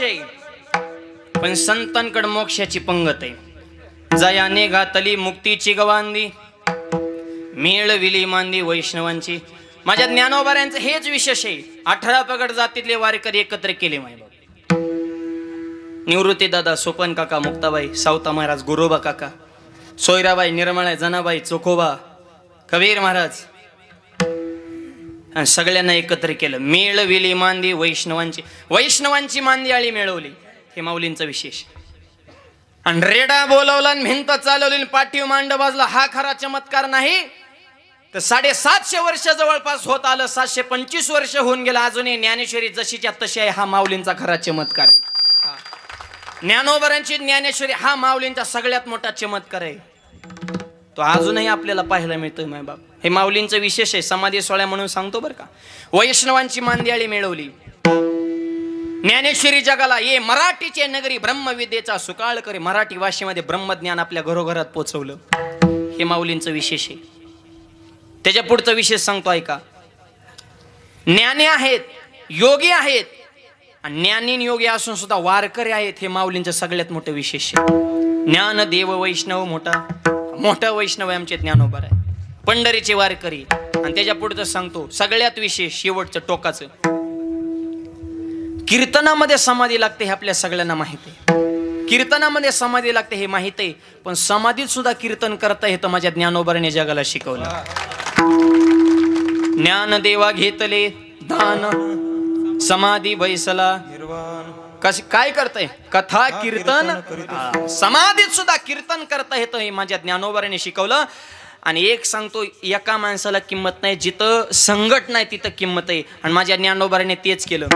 आहे, पण संतांकड मोक्षाची पंगत आहे. जयाने घातली मुक्तीची गवांदी, मिळविली मांदी वैष्णवांची. माझ्या ज्ञानोबाऱ्यांचं हेच विशेष आहे. 18 पगड जातीतले वारकरी एकत्र केले. मायबाप निवृत्ती दादा, सोपन काका, मुक्ताबाई, सावता महाराज, गुरोबा काका, सोयराबाई, निर्मळा, जनाबाई, चोखोबा, कबीर महाराज, आणि सगळ्यांना एकत्र केलं. मिळविली मांदी वैष्णवांची. वैष्णवांची मांदी आळी मिळवली, हे माऊलींचं विशेष. आणि रेडा बोलवला आणि भिंत चालवली, पाठीव मांड बाजला. हा खरा चमत्कार नाही तर 750 वर्ष जवळपास होत आलं. 725 वर्ष होऊन गेलं, अजूनही ज्ञानेश्वरी जशीच्या तशी आहे. हा माऊलींचा खरा चमत्कार आहे. ज्ञानोबरांची ज्ञानेश्वरी हा माऊलींचा सगळ्यात मोठा चमत्कार आहे. तो अजूनही आपल्याला पाहायला मिळतोय. मायबाप हे माऊलींचं विशेष आहे. समाधी सोहळा म्हणून सांगतो बरं का. वैष्णवांची मांदियाळी मिळवली. ज्ञानेश्वरी जगाला ये मराठीचे नगरी ब्रह्मविद्येचा सुकाळ करे. मराठी भाषेमध्ये ब्रह्मज्ञान आपल्या घरोघरात पोचवलं, हे माऊलींचं विशेष आहे. त्याच्या पुढचं विशेष सांगतो ऐका. ज्ञानी आहेत, योगी आहेत, आणि ज्ञानी योगी असून सुद्धा वारकरी आहेत, हे माऊलींचं सगळ्यात मोठं विशेष आहे. ज्ञान देव वैष्णव मोठा वैष्णव आहे आमचे ज्ञानोबा आहे, पंढरीचे वारकरी. आणि त्याच्या पुढचं सांगतो सगळ्यात विशेष, शेवटचं टोकाचं. कीर्तनामध्ये समाधी लागते हे आपल्या सगळ्यांना माहिती आहे. कीर्तनामध्ये समाधी लागते हे माहित आहे, पण समाधीत सुद्धा कीर्तन करता येतं. माझ्या ज्ञानोबाने जगाला शिकवलं. ज्ञान देवा घेतले दान, समाधी बैसला कशी काय करताय कथा कीर्तन. समाधीत सुद्धा कीर्तन करता येतं, हे माझ्या ज्ञानोबाने शिकवलं. आणि एक सांगतो, एका माणसाला किंमत नाही, जिथं संकट नाही तिथं किंमत आहे. आणि माझ्या ज्ञानोबाने तेच केलं.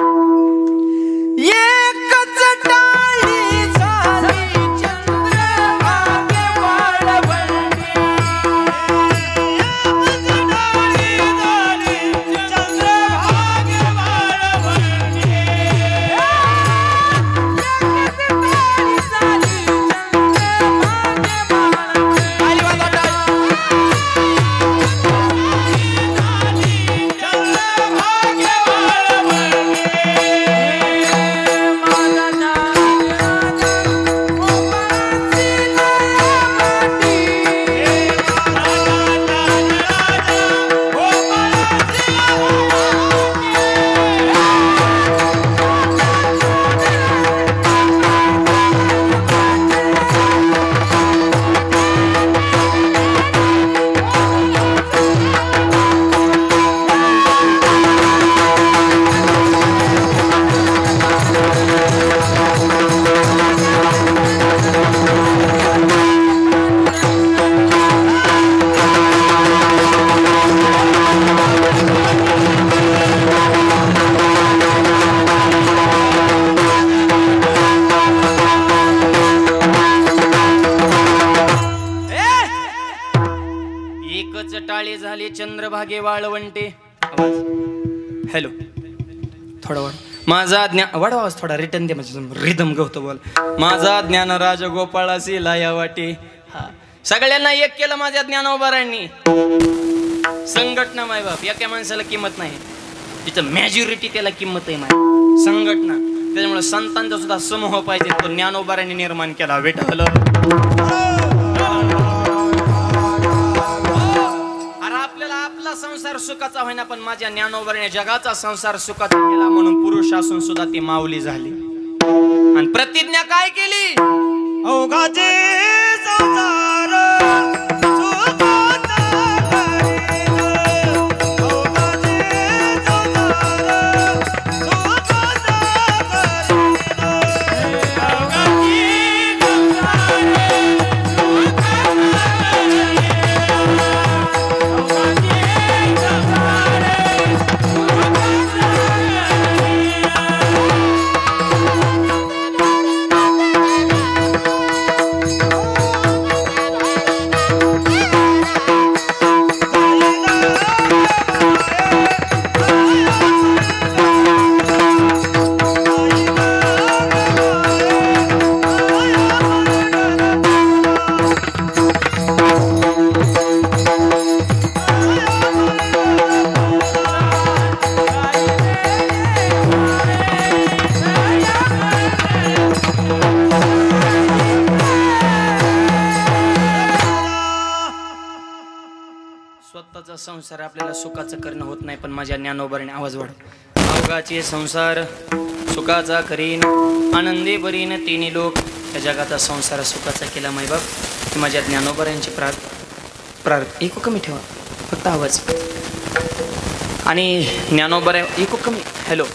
टाळे झाले चंद्रभागे वाळवंटे. हॅलो, थोडा वाढ माझा ज्ञान वाढवा आवाज थोडा, रिटर्न दे म्हणजे रिदम गवतो बोल. माझा ज्ञान राज गोपाळासी लाया वाटे. हा, सगळ्यांना एक केलं माझ्या ज्ञानोबारांनी. संघटना माय बाप, एका माणसाला किंमत नाही, तिथं मॅज्युरिटी त्याला किंमत आहे. माय संघटना, त्याच्यामुळे संतांचा सुद्धा समूह पाहिजे, तो ज्ञानोबारांनी निर्माण केला. विठ्ठल संसार सुखाचा होईना, पण माझ्या ज्ञानोबाने जगाचा संसार सुखाचा केला. म्हणून पुरुष असून सुद्धा ती माऊली झाली. आणि प्रतिज्ञा काय केली? अवघाचे संसार अवघाचा संसार आपल्याला सुखाचं करणं होत नाही, पण माझ्या ज्ञानोबाने आवाज वाढव. अवघाचे संसार सुखाचा करीन, आनंदे बरीन तिन्ही लोक. या जगाचा संसार सुखाचा केला मायबाप. माझ्या ज्ञानोबाऱ्यांची एक कमी ठेवा, फक्त आवाज. आणि ज्ञानोबाऱ्या एक कमी. Hello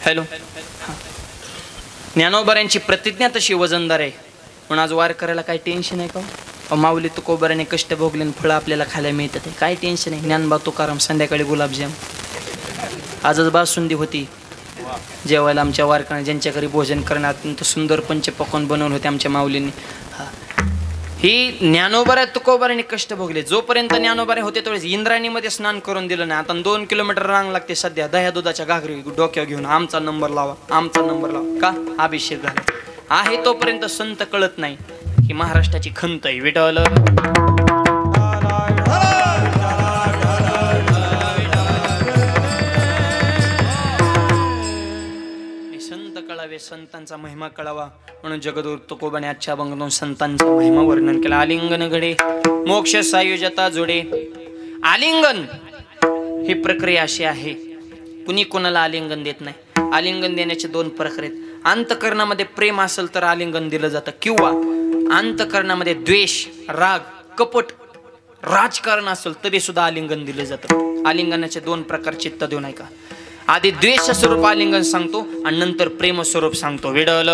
hello. ज्ञानोबाऱ्यांची प्रतिज्ञा तशी वजनदार आहे, म्हणून आज वार करायला काही टेन्शन आहे का? माऊली तुकोबाराने कष्ट भोगले, फळं आपल्याला खायला मिळतात, काय टेन्शन आहे? ज्ञानबा तुकाराम संध्याकाळी गुलाबजाम, आजच बासुंदी होती जेवायला आमच्या वारकऱ्यांना, ज्यांच्या घरी भोजन करण्यात अत्यंत सुंदर पंचपक्वान्न बनवून होते आमच्या माऊलींनी. ही ज्ञानोबाऱ्या तुकोबाराने कष्ट भोगले. जोपर्यंत ज्ञानोबारे होते तेवढेच इंद्रायणीमध्ये स्नान करून दिलं नाही. आता 2 किलोमीटर रांग लागते सध्या, दह्या दुधाच्या घागरी डोक्यावर घेऊन आमचा नंबर लावा, आमचा नंबर लावा. का? अभिषेक झाला आहे तोपर्यंत संत कळत नाही ही महाराष्ट्राची खंत आहे. विठ्ठल संत कळावे, संतांचा महिमा कळावा, म्हणून जगद्गुरु तुकोबाने आजच्या अभंगातून संतांचा महिमा वर्णन केला. आलिंगन घडे मोक्ष सायुजता जोडे. आलिंगन ही प्रक्रिया अशी आहे, कुणी कोणाला आलिंगन देत नाही. आलिंगन देण्याचे 2 प्रकार आहेत. अंतकरणामध्ये प्रेम असेल तर आलिंगन दिलं जातं, किंवा अंतकरणामध्ये द्वेष, राग, कपट, राजकारण असेल तरी सुद्धा आलिंगन दिलं जातं. आलिंगनाचे 2 प्रकार चित्त देऊन ऐका. आधी द्वेष स्वरूप आलिंगन सांगतो आणि नंतर प्रेम स्वरूप सांगतो. विडल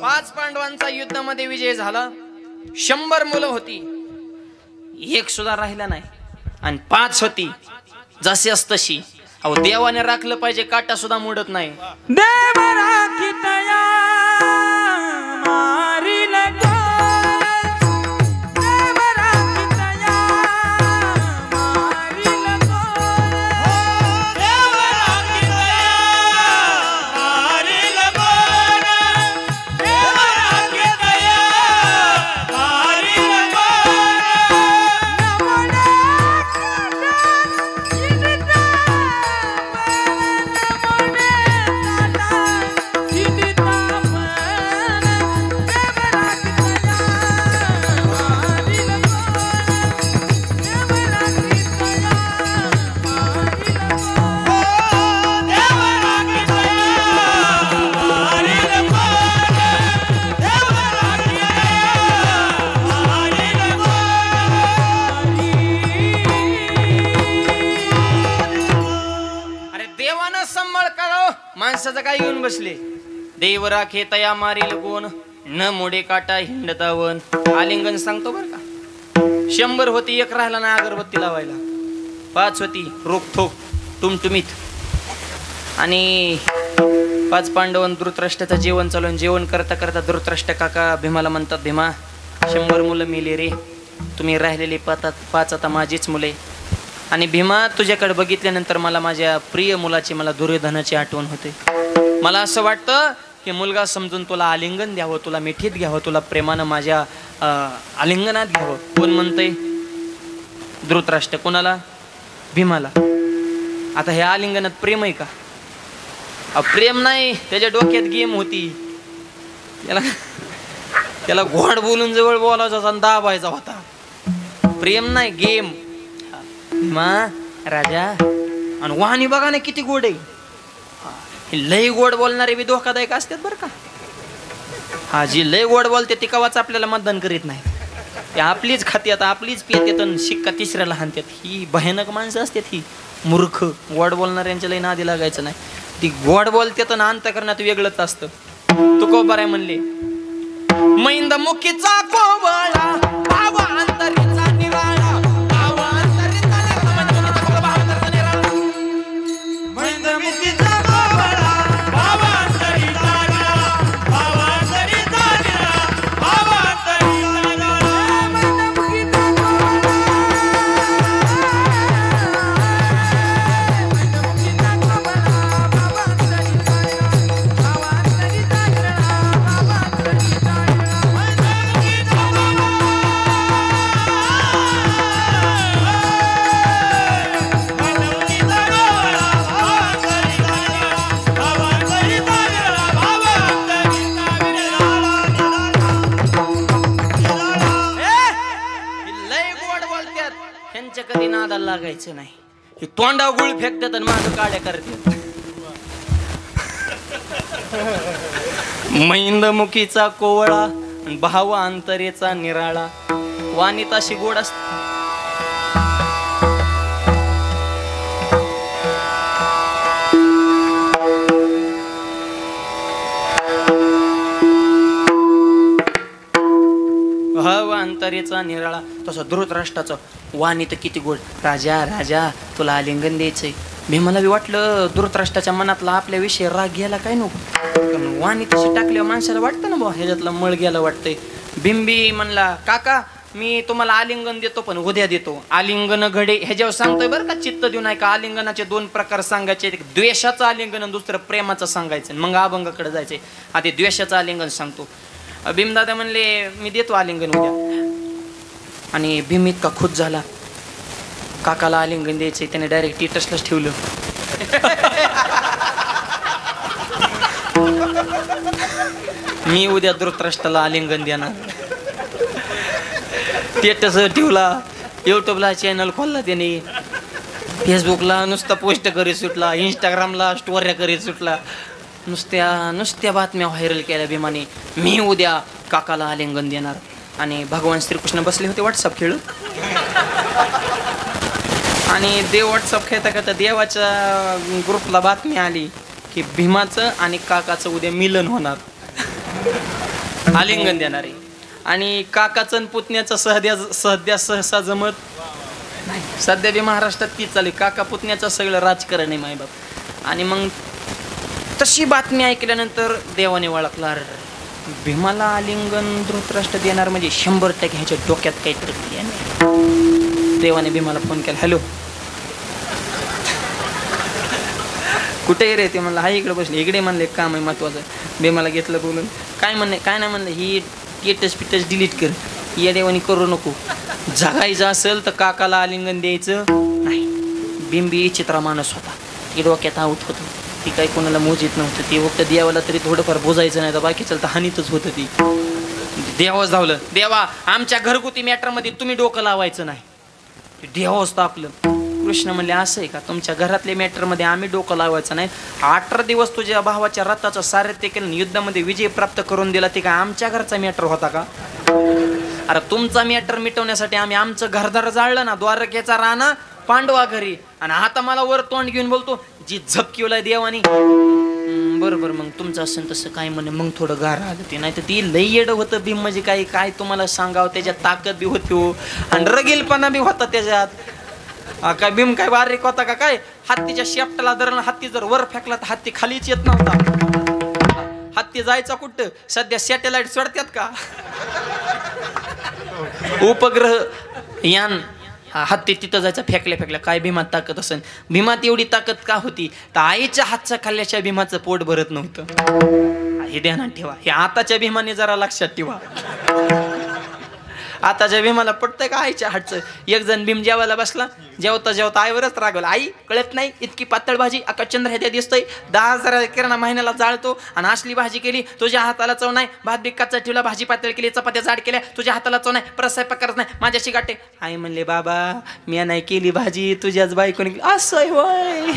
5 पांडवांचा युद्धामध्ये विजय झाला. 100 मुलं होती, एक सुद्धा राहिला नाही, आणि 5 होती जशी तशी. अहो देवाने राखलं पाहिजे, काटा सुद्धा मोडत नाही. देव राखितया मारिल गो. माणसाचं काय येऊन बसले. देव राखे तया मारील कोण, न मोडे काटा हिंडता वन. आलिंगन सांगतो बर का. 100 होती, एक राहिला ना अगरबत्ती लावायला. 5 होती रोखोक टुमटुमीत. आणि 5 पांडवन धृतराष्ट्राचं जेवण चालून, जेवण करता करता धृतराष्ट्र काका भीमाला म्हणतात, भीमा 100 मुलं मेली रे, तुम्ही राहिलेली 5 आता माझीच मुले. आणि भीमा तुझ्याकडे बघितल्यानंतर मला माझ्या प्रिय मुलाची, मला दुर्योधनाची आठवण होते. मला असं वाटतं की मुलगा समजून तुला आलिंगन द्यावं, तुला मिठीत घ्यावं, तुला प्रेमानं माझ्या आलिंगनात घ्यावं. कोण म्हणतंय? धृतराष्ट्र. कोणाला? भीमाला. आता हे आलिंगनात प्रेम आहे का? प्रेम नाही, त्याच्या डोक्यात गेम होती. त्याला घोड बोलून जवळ बोलायचा, दाबायचा होता. प्रेम नाही, गेम. भीमा राजा. आणि वाहनी बघा ना किती गोड आहे. लय गोड बोलणारे बी धोकादायक असतात बरं का. हा, जी लय गोड बोलते ती कवाच आपल्याला मतदान करीत नाही. ते आपलीच खात्यात, आपलीच पितात आणि शिक्का तिसऱ्याला हाणतात. ही भयानक माणसं असतात, ही मूर्ख. गोड बोलणाऱ्यांच्या लय नादी लागायचं नाही. ती गोड बोलतात आणि अंतकरणात वेगळंच असतं. तुकोबाराय म्हणले, मैंद मुखीचा कोवळा भावा अंतरीचा निराळा. करायचं नाही. हे तोंडा गुळ फेकतात आणि माझं काड्या करतात. मैंदमुखीचा कोवळा भाव अंतरेचा निराळा वानिताशी गोड असते. भाव अंतरेचा निराळा तसा धृतराष्ट्राचा वाणी तर किती गोड. राजा राजा तुला आलिंगन द्यायचंय. भीमाला बी वाटलं धृतराष्ट्राच्या मनातला आपल्याविषयी राग गेला काय नको, पण वाणी तशी टाकल्यावर माणसाला वाटतं ना बा ह्याच्यातला मळ गेला वाटतंय. बिंबी म्हणला काका मी तुम्हाला आलिंगन देतो पण उद्या देतो. आलिंगन घडे ह्याच्यावर सांगतोय बरं का, चित्त देऊ नये का. आलिंगनाचे 2 प्रकार सांगायचे, एक द्वेषाचं आलिंगन आणि दुसरं प्रेमाचं सांगायचं. मग अभंगाकडे जायचे. आधी द्वेषाचं आलिंगन सांगतो. भीमदादा म्हणले मी देतो आलिंगन उद्या. आणि भीम इतका खुश झाला, काकाला आलिंगन द्यायचंय, त्याने डायरेक्ट स्टेटसलाच ठेवलं. मी उद्या धृतराष्ट्राला आलिंगन देणार. स्टेटस ठेवला, युट्यूबला चॅनल खोलला त्याने, फेसबुकला नुसता पोस्ट करीत सुटला, इंस्टाग्रामला स्टोऱ्या करीत सुटला. नुसत्या बातम्या व्हायरल केल्या भीमाने. मी उद्या काकाला आलिंगन देणार. आणि भगवान श्रीकृष्ण बसले होते व्हॉट्सअप खेळत. आणि देव व्हॉट्सअप खेळता खेळता देवाच्या ग्रुपला बातमी आली की भीमाचं आणि काकाचं उद्या मिलन होणार, आलिंगन देणार आहे. आणि काकाचं आणि पुतण्याचं सहसा जमत नाही. सध्या बी महाराष्ट्रात तीच चालू. काका पुतण्याचं सगळं राजकारण आहे मायबाप. आणि मग तशी बातमी ऐकल्यानंतर देवाने ओळखला, भीमाला आलिंगन धृतराष्ट्र देणार म्हणजे 100% ह्याच्या डोक्यात काहीतरी नाही. देवाने भीमाला फोन केला, हॅलो कुठे रे? ते म्हणलं हा इकडे बसले. इकडे म्हणले काम आहे महत्वाचं. भीमाला घेतलं बोलून. काय नाही म्हणलं, ही स्टेटस डिलीट कर, या देवानी करू नको. जगायचं असेल तर काकाला आलिंगन द्यायचं नाही. बिंबी चित्रा माणूस होता, ती डोक्यात आऊट होतं. ती काही कोणाला मोजित नव्हतं. ती फक्त देवाला तरी थोडंफार बोजायचं नाही तर बाकी चालतं हानीतच होतं. ती देवाच धावलं, देवा आमच्या घरगुती मॅटरमध्ये तुम्ही डोकं लावायचं नाही. देवाच तापलं. कृष्ण म्हणले असं आहे का, तुमच्या घरातल्या मॅटरमध्ये आम्ही डोकं लावायचं नाही. 18 दिवस तुझ्या भावाच्या रथाचं सारथ्य केलं, युद्धामध्ये विजय प्राप्त करून दिला, ते काय आमच्या घरचा मॅटर होता का? अरे तुमचा मॅटर मिटवण्यासाठी आम्ही आमचं घरदार जाळलं ना, द्वारकेचा राणा पांडवा घरी. आणि आता मला वर तोंड घेऊन बोलतो जी झपकिवलाय देवानी. बरोबर मग तुमचं असेल तसं काय म्हणे. मग थोडं गार आलं ते, नाही तर ती लई येडं होतं भीम. म्हणजे काय तुम्हाला सांगावं, त्याच्यात ताकद बी होती हो आणि रगीलपणा बी होता त्याच्यात. काय भीम काय बारीक होता का काय? हत्तीच्या शेपटाला धरण, हत्ती जर वर फेकला तर हत्ती खालीच येत नव्हता. हत्ती जायचा कुठं? सध्या सॅटेलाइट सोडतात का? उपग्रह यान हत्ती तिथं जायचं फेकल्या. काय भीमात ताकद असेल? भीमात एवढी ताकद का होती? तर आईच्या हातचा खाल्ल्याच्या भीमाचं पोट भरत नव्हतं. हे ध्यानात ठेवा. हे आताच्या भीमाने जरा लक्षात ठेवा. आताच्या भीमाला पडतंय का आईच्या हातचं? एक जण भीम जेवायला बसला, जेवता आईवरच रागवला. आई कळत नाही इतकी पातळ भाजी चंद्र ह्याच्या दिसतोय, 10,000 किराणा महिन्याला जाळतो आणि असली भाजी केली, तुझ्या हाताला चव नाही. भात बी कच्चा ठेवला, भाजी पातळ केली, चपात्या जाड केल्या, तुझ्या हाताला चव नाही, परत स्वयंपाक करत नाही, माझ्याशी गाठे. आई म्हणले बाबा मी नाही केली भाजी, तुझ्याच बायकोने केली. असं होय.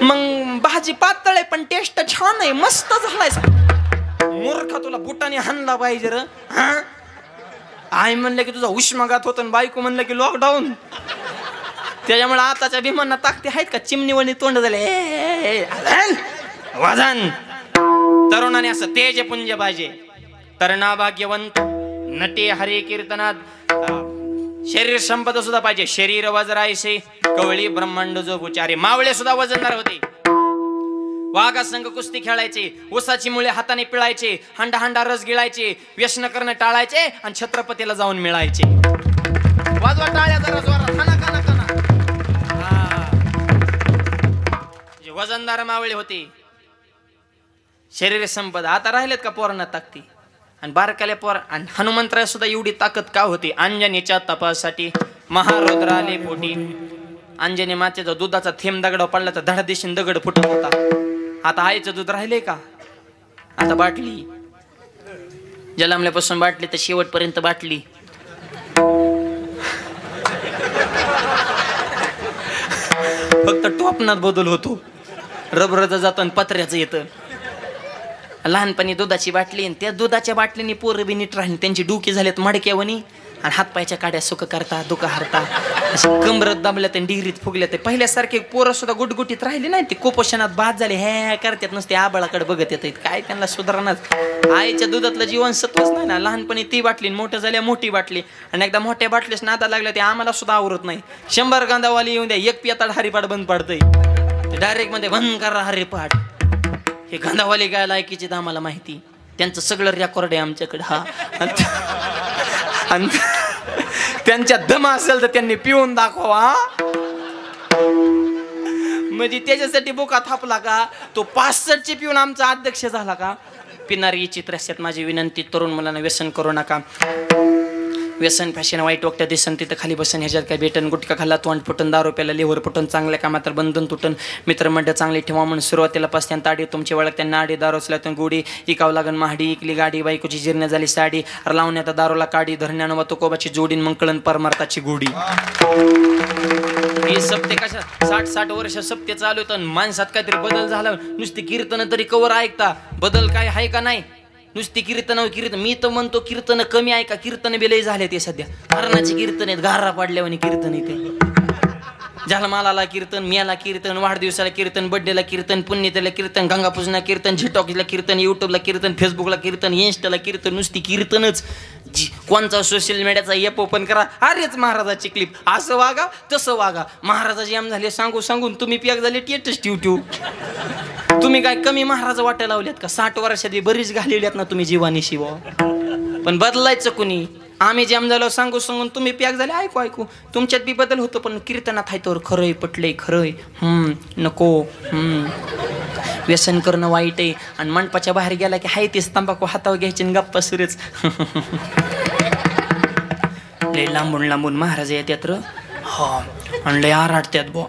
मग भाजी पातळ आहे पण टेस्ट छान आहे, मस्त झालाय. मूर्ख तुला बुटाने हाणला पाहिजे र. आई म्हणलं की तुझा उष्माघात होतो, बायको म्हणलं की लॉकडाऊन. त्याच्यामुळे आताच्या भीमांना ताकदी आहेत का? चिमणीवणी तोंड झाले. वजन तरुणाने असं तेज पुंज पाहिजे. तरणा भाग्यवंत नटे हरे कीर्तनात शरीर संपदा सुद्धा पाहिजे. शरीर वज्रायसे कवळी ब्रह्मांड जो उचारे. मावळे सुद्धा वजनदार होते. वाघा संघ कुस्ती खेळायचे, ऊसाची मुळे हाताने पिळायचे, हांडा रस गिळायचे, व्यसन करणं टाळायचे आणि छत्रपतीला जाऊन मिळायचे. वाजवा टाळ्या जरा जोरात, खाना खाना खाना. वजनदार मावळे होते. शरीर संपदा. आता राहिलेत का पोरांना ताकदी? आणि बारकाल्या पोर. आणि हनुमंतराय सुद्धा एवढी ताकद का होती? अंजनीच्या तपासाठी महारुद्र आले पोटी. अंजनी मातेचा दुधाचा थेंब दगड पडला तर धडादिशीन दगड फुटत होता. आता आईचं दूध राहिले का? आता बाटली. जन्मल्यापासून बाटली तर शेवटपर्यंत बाटली. फक्त टोपणात बदल होतो. रबराचं जातं आणि पत्र्याचं येतं. लहानपणी दुधाची बाटली, आणि त्या दुधाच्या बाटलीने पोरं बी नीट राहिली, त्यांची डुकी झालेत मडक्यावनी, आणि हातपायच्या काड्या सुख करता दुखा हरता, अशी कमरत दाबल्या आणि डिग्रीत फुगल्या. ते पहिल्यासारखे पोरं सुद्धा गुटगुटीत राहिले नाही. ते कुपोषणात बाद झाले, हे करतात नसते, आबाळाकडे बघत येत. काय त्यांना सुधारणाच. आईच्या दुधातलं जीवनसत्वच नाही ना. लहानपणी ती बाटली, मोठं झाल्या मोठी बाटली, आणि एकदा मोठ्या बाटलीच नादा लागल्या ते आम्हाला सुद्धा आवरत नाही. 100 गांधावाली येऊन द्या, एक पियाताड हरिपाठ बंद पडतंय. ते डायरेक्ट मध्ये बंद करा हरिपाठ. हे गांधावाली काय लायकीची तर आम्हाला माहिती. त्यांचं सगळं रेकॉर्ड आहे आमच्याकडे. हा, आणि त्यांच्या दम असेल तर त्यांनी पिऊन दाखवा. म्हणजे त्याच्यासाठी बोका थापला का तो 65ची पिऊन आमचा अध्यक्ष झाला का. पिणारी चित्र असतात. माझी विनंती, तरुण मुलांना व्यसन करू नका. व्यसन फॅशन वाईट वक्त दिसन तिथं खाली बसन. ह्याच्यात काय भेटन. गुटखा खाल्ला तोंड फुटन, दारू प्याला लिव्हर फुटन, चांगल्या कामात तर बंधन तुटन. मित्रमंडळ चांगले ठेवा म्हणून सुरुवातीला पासत्यान ताडी, तुमची वळख त्यांना आडी, दारू असल्यातून गोडी, इकावं लागन महाडी, इकली गाडी, बायकोची जीर्ण झाली साडी, लावण्यात दारूला काडी, धरण्यानं व तुकोबाची जोडीन, मंकळन परमार्थाची गोडी. हे सप्ते कशा 60 वर्ष सप्ते चालू होतं. माणसात काहीतरी बदल झाला. नुसती कीर्तन तरी कवर ऐकता, बदल काय आहे का नाही. नुसती कीर्तन. मी तर म्हणतो कीर्तन कमी ऐका. कीर्तन बिलय झाले ते सध्या. मरणाची कीर्तन आहेत, गारा पाडल्यावानी कीर्तन येते. जन्माला कीर्तन, मियाला कीर्तन, वाढदिवसाला कीर्तन, बड्डेला कीर्तन, पुण्यतेला कीर्तन, गंगापूजना कीर्तन, झिटॉकला कीर्तन, युट्यूबला कीर्तन, फेसबुकला कीर्तन, इन्स्टाला कीर्तन. नुसती कीर्तनच. कोणचा सोशल मीडियाचा ॲप ओपन करा, अरेच महाराजाची क्लिप, असं वागा तसं वागा. महाराजाची आम झाले सांगून तुम्ही पियाक झाले टेटस ट्यूट्यूब. तुम्ही काय कमी महाराज वाटायला लावल्यात का. 60 वर्षात बरीच घालवल्यात ना तुम्ही जीवानी शिवा. पण बदलायचं कुणी. आम्ही जाम झालो सांगून तुम्ही प्याक झाले ऐकू. तुमच्यात बी बदल होतो. पण कीर्तनात आहे तर खरंय पटलंय खरंय. नको. व्यसन करणं वाईट आहे. आणि मंडपाच्या बाहेर गेला की हाय तेच तंबाखू हातावर घ्यायचे आणि गप्पा सुरेच. लय लांबून महाराज येतात र. हा, आणि लय आराटत्यात बुवा.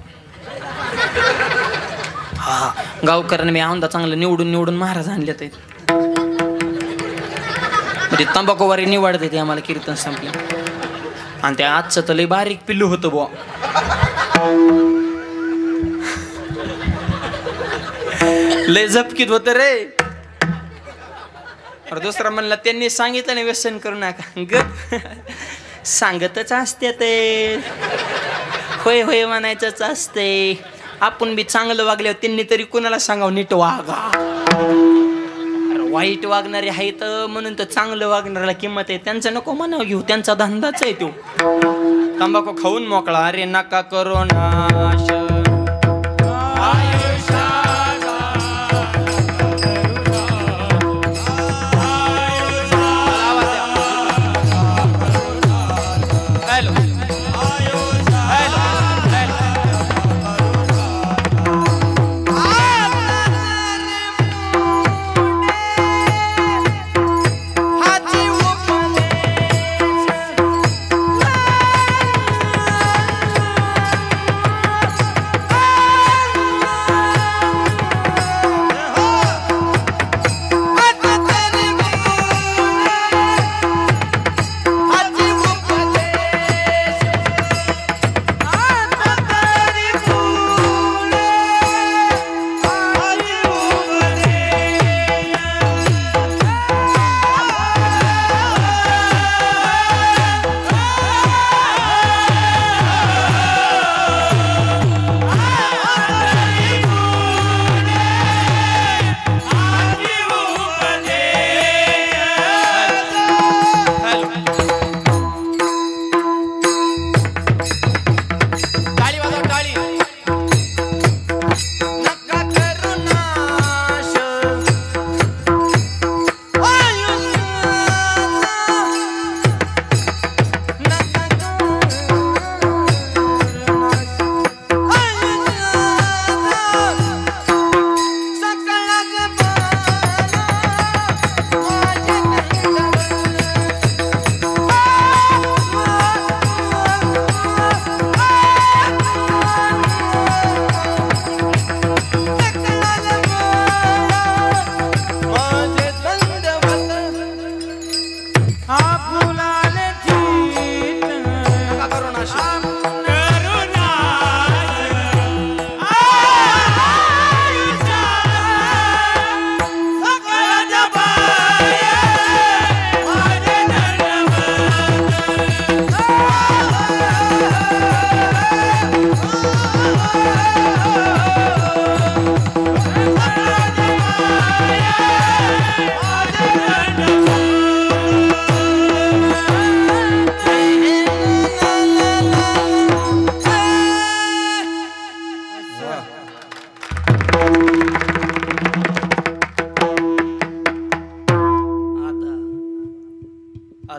हा, गावकऱ्यांना मी औंधा चांगलं निवडून महाराज आणल्यात आहेत. म्हणजे तंबाखूवारी निवडते ते आम्हाला कीर्तन संपलं. आणि त्या आजचं तर लय बारीक पिल्लू होतं बुवा. लय झपकीत होत रे. अरे दुसरा म्हणला त्यांनी सांगितलं नाही व्यसन करू नका. सांगतच असते ते. होय म्हणायचंच असते. आपण बी चांगलं वागल्यावर त्यांनी तरी कोणाला सांगावं नीट वागा. वाईट वागणारे आहेत म्हणून तर चांगलं वागणाऱ्याला किंमत आहे. त्यांचं नको म्हणावं घेऊ, त्यांचा धंदाच आहे तो. तंबाखू खाऊन मोकळा. अरे नका करो नाश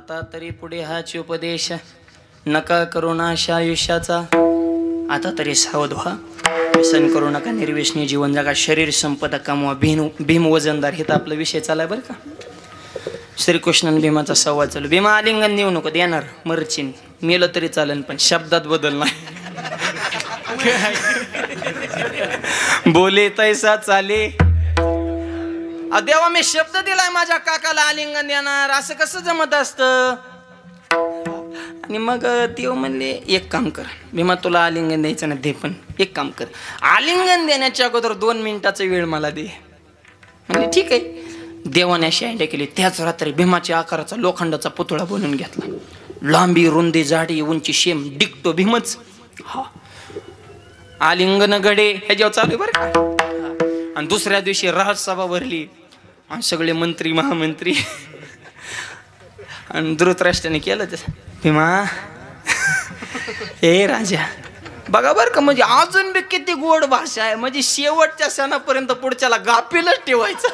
आता तरी पुढे हाच उपदेश, नका करू नाश आयुष्याचा, आता तरी सावध व्हा, व्यसन करू नका, निर्व्यसनी जीवन जगा, शरीर संपदा कमवा, भीम वजनदार. हे तर आपला विषय चालाय बरं का. श्रीकृष्ण भीमाचा संवाद चालू. भीमा आलिंगन देऊ नको, देणार मरचिन, मेलं तरी चालेल पण शब्दात बदल नाही. बोले तैसा चाले. देवा मी शब्द दिलाय माझ्या काकाला आलिंगन देणार, असं कसं जमत असतं. आणि मग देव म्हणले एक काम कर भीमा, तुला आलिंगन द्यायचं ना दे, पण एक काम कर, आलिंगन देण्याच्या अगोदर 2 मिनिटाचा वेळ मला दे. म्हणजे ठीक आहे. देवाने अशी आयडिया केली. त्याच रात्री भीमाच्या आकाराचा लोखंडाचा पुतळा बनवून घेतला. लांबी रुंदी जाडी उंची शेम डिक्टो भीमच. हा आलिंगन गडे ह्याच्यावर चालू बरं का. आणि दुसऱ्या दिवशी राजसभा भरली आणि सगळे मंत्री महामंत्री. आणि धृतराष्ट्राने केलं तसं. भीमा हे राजा बघा बरं का, म्हणजे अजून बी किती गोड भाषा आहे, म्हणजे शेवटच्या सणापर्यंत पुढच्याला गाफीलच ठेवायचं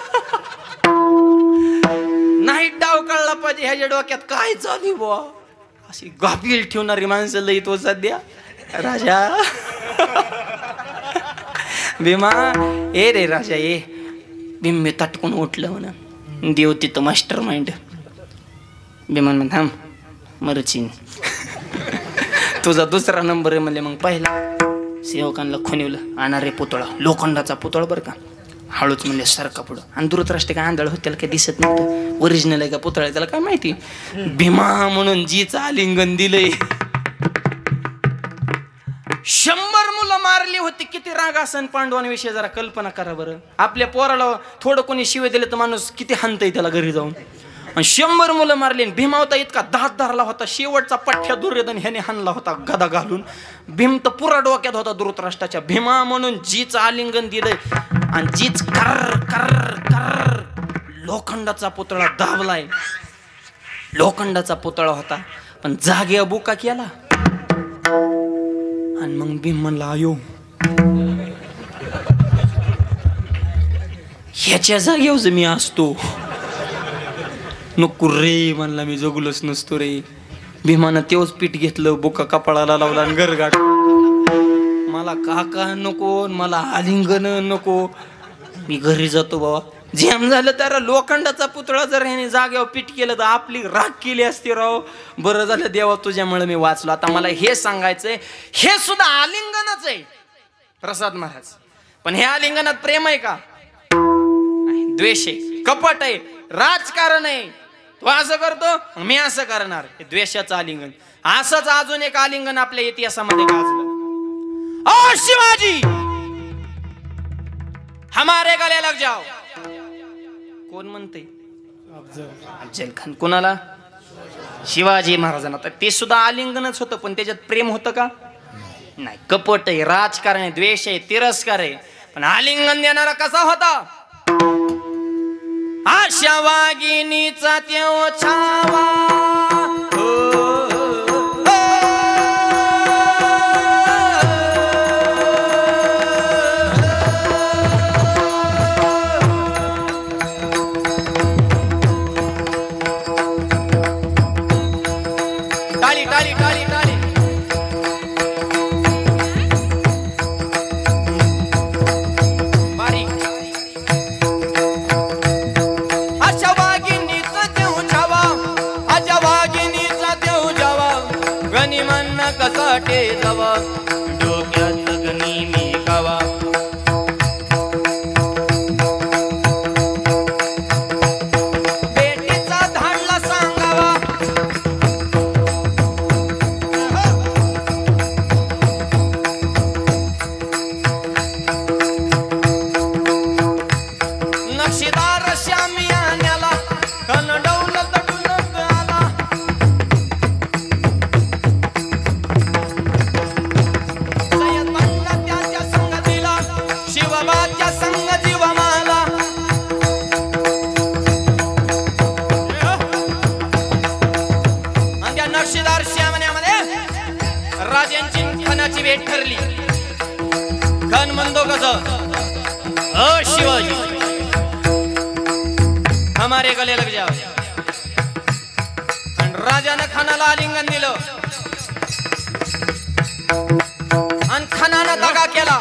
नाही. डाव कळला पाहिजे ह्याच्या डोक्यात काय चालू बुवा, अशी गाफील ठेवणारी माणसं लई तो सध्या. राजा भीमा ए रे राजा ये. भीम मी तटकून उठलं म्हणा. देव तिथं मास्टर माइंड. भीमान म्हण थांब मरचिन. तुझा दुसरा नंबर आहे म्हणले. मग पहिला सेवकांना खुनिवलं, आणा रे पुतळा, लोखंडाचा पुतळा बरं का. हळूच म्हणले सारखा पुढं. आणि धृतराष्ट्र काय आंधळ होत, त्याला काही दिसत नव्हतं ओरिजिनल आहे का पुतळा, त्याला काय माहिती. भीमा म्हणून जीचं आलिंगन दिलंय. 100 मुलं मारली होती. किती राग असन पांडवांविषयी जरा कल्पना करा बरं. आपल्या पोराला थोडं कोणी शिवे दिले तर माणूस किती हाणतंय त्याला घरी जाऊन. आणि 100 मुलं मारली. भीमा होता इतका दात धरला होता, शेवटचा पठ्या दुर्योधन ह्याने हाणला होता गदा घालून. भीम तर पुरा डोक्यात होता धृतराष्ट्राच्या. भीमा म्हणून जीच आलिंगन दिलंय आणि जीच कर कर कर लोखंडाचा पुतळा दाबलाय. लोखंडाचा पुतळा होता पण जागे बुका केला. आणि मग भीम म्हणला आयो ह्याच्या जागेवर मी असतो. नको रे म्हणला, मी जगलोच नसतो रे. भीमानं तेवच पीठ घेतलं, बुका कपाळाला लावला आणि गरगाट. मला काका नको, मला आलिंगन नको, मी घरी जातो बाबा. जेम झालं तर लोखंडाचा पुतळा जर ह्याने जागेवर पीठ केलं तर आपली राख केली असती राव. बरं झालं देवा तुझ्यामुळे मी वाचलो. आता मला हे सांगायचंय, हे सुद्धा आलिंगनच आहे प्रसाद महाराज. पण हे आलिंगनात प्रेम आहे का? द्वेष आहे, कपट आहे, राजकारण आहे. तो असं करतो मी असं करणार, हे द्वेषाचं आलिंगन. असंच अजून एक आलिंगन आपल्या इतिहासामध्ये गाजलं. ओ शिवाजी हमारे गले लग जाओ. कोण म्हणते? अफजल खान. कोणाला? शिवाजी महाराजांना. तर ते सुद्धा आलिंगनच होतं पण त्याच्यात प्रेम होतं का? नाही. कपट आहे, राजकारण आहे, द्वेष आहे, तिरस्कार आहे. पण आलिंगन देणारा कसा होता? आशा वागिनीचा त्यो छावा. टाळी टाळी टाळी टाळी. बारीक. अशा वागिनीचा देव छावा, अशा वागिनीचा देव जावा, गणी म्हणणं कसाटे जावा, डोक्यात गणी मी गावा. बेटीचा धाडला सांगावा, नक्षीदार श्यामी आण्याला कनडवलं तडून आला. सय्यद बनला त्याच्या संगतीला, शिवबाच्या संग जीव माला. आणि त्या नक्षीदार श्यामण्यामध्ये राजांची खणाची भेट ठरली. खण म्हणतो कसं? अ शिवाजी हमारे गले लग जाओ. आणि राजानं खानाला आलिंगन दिलं आणि खानानं दगा केला.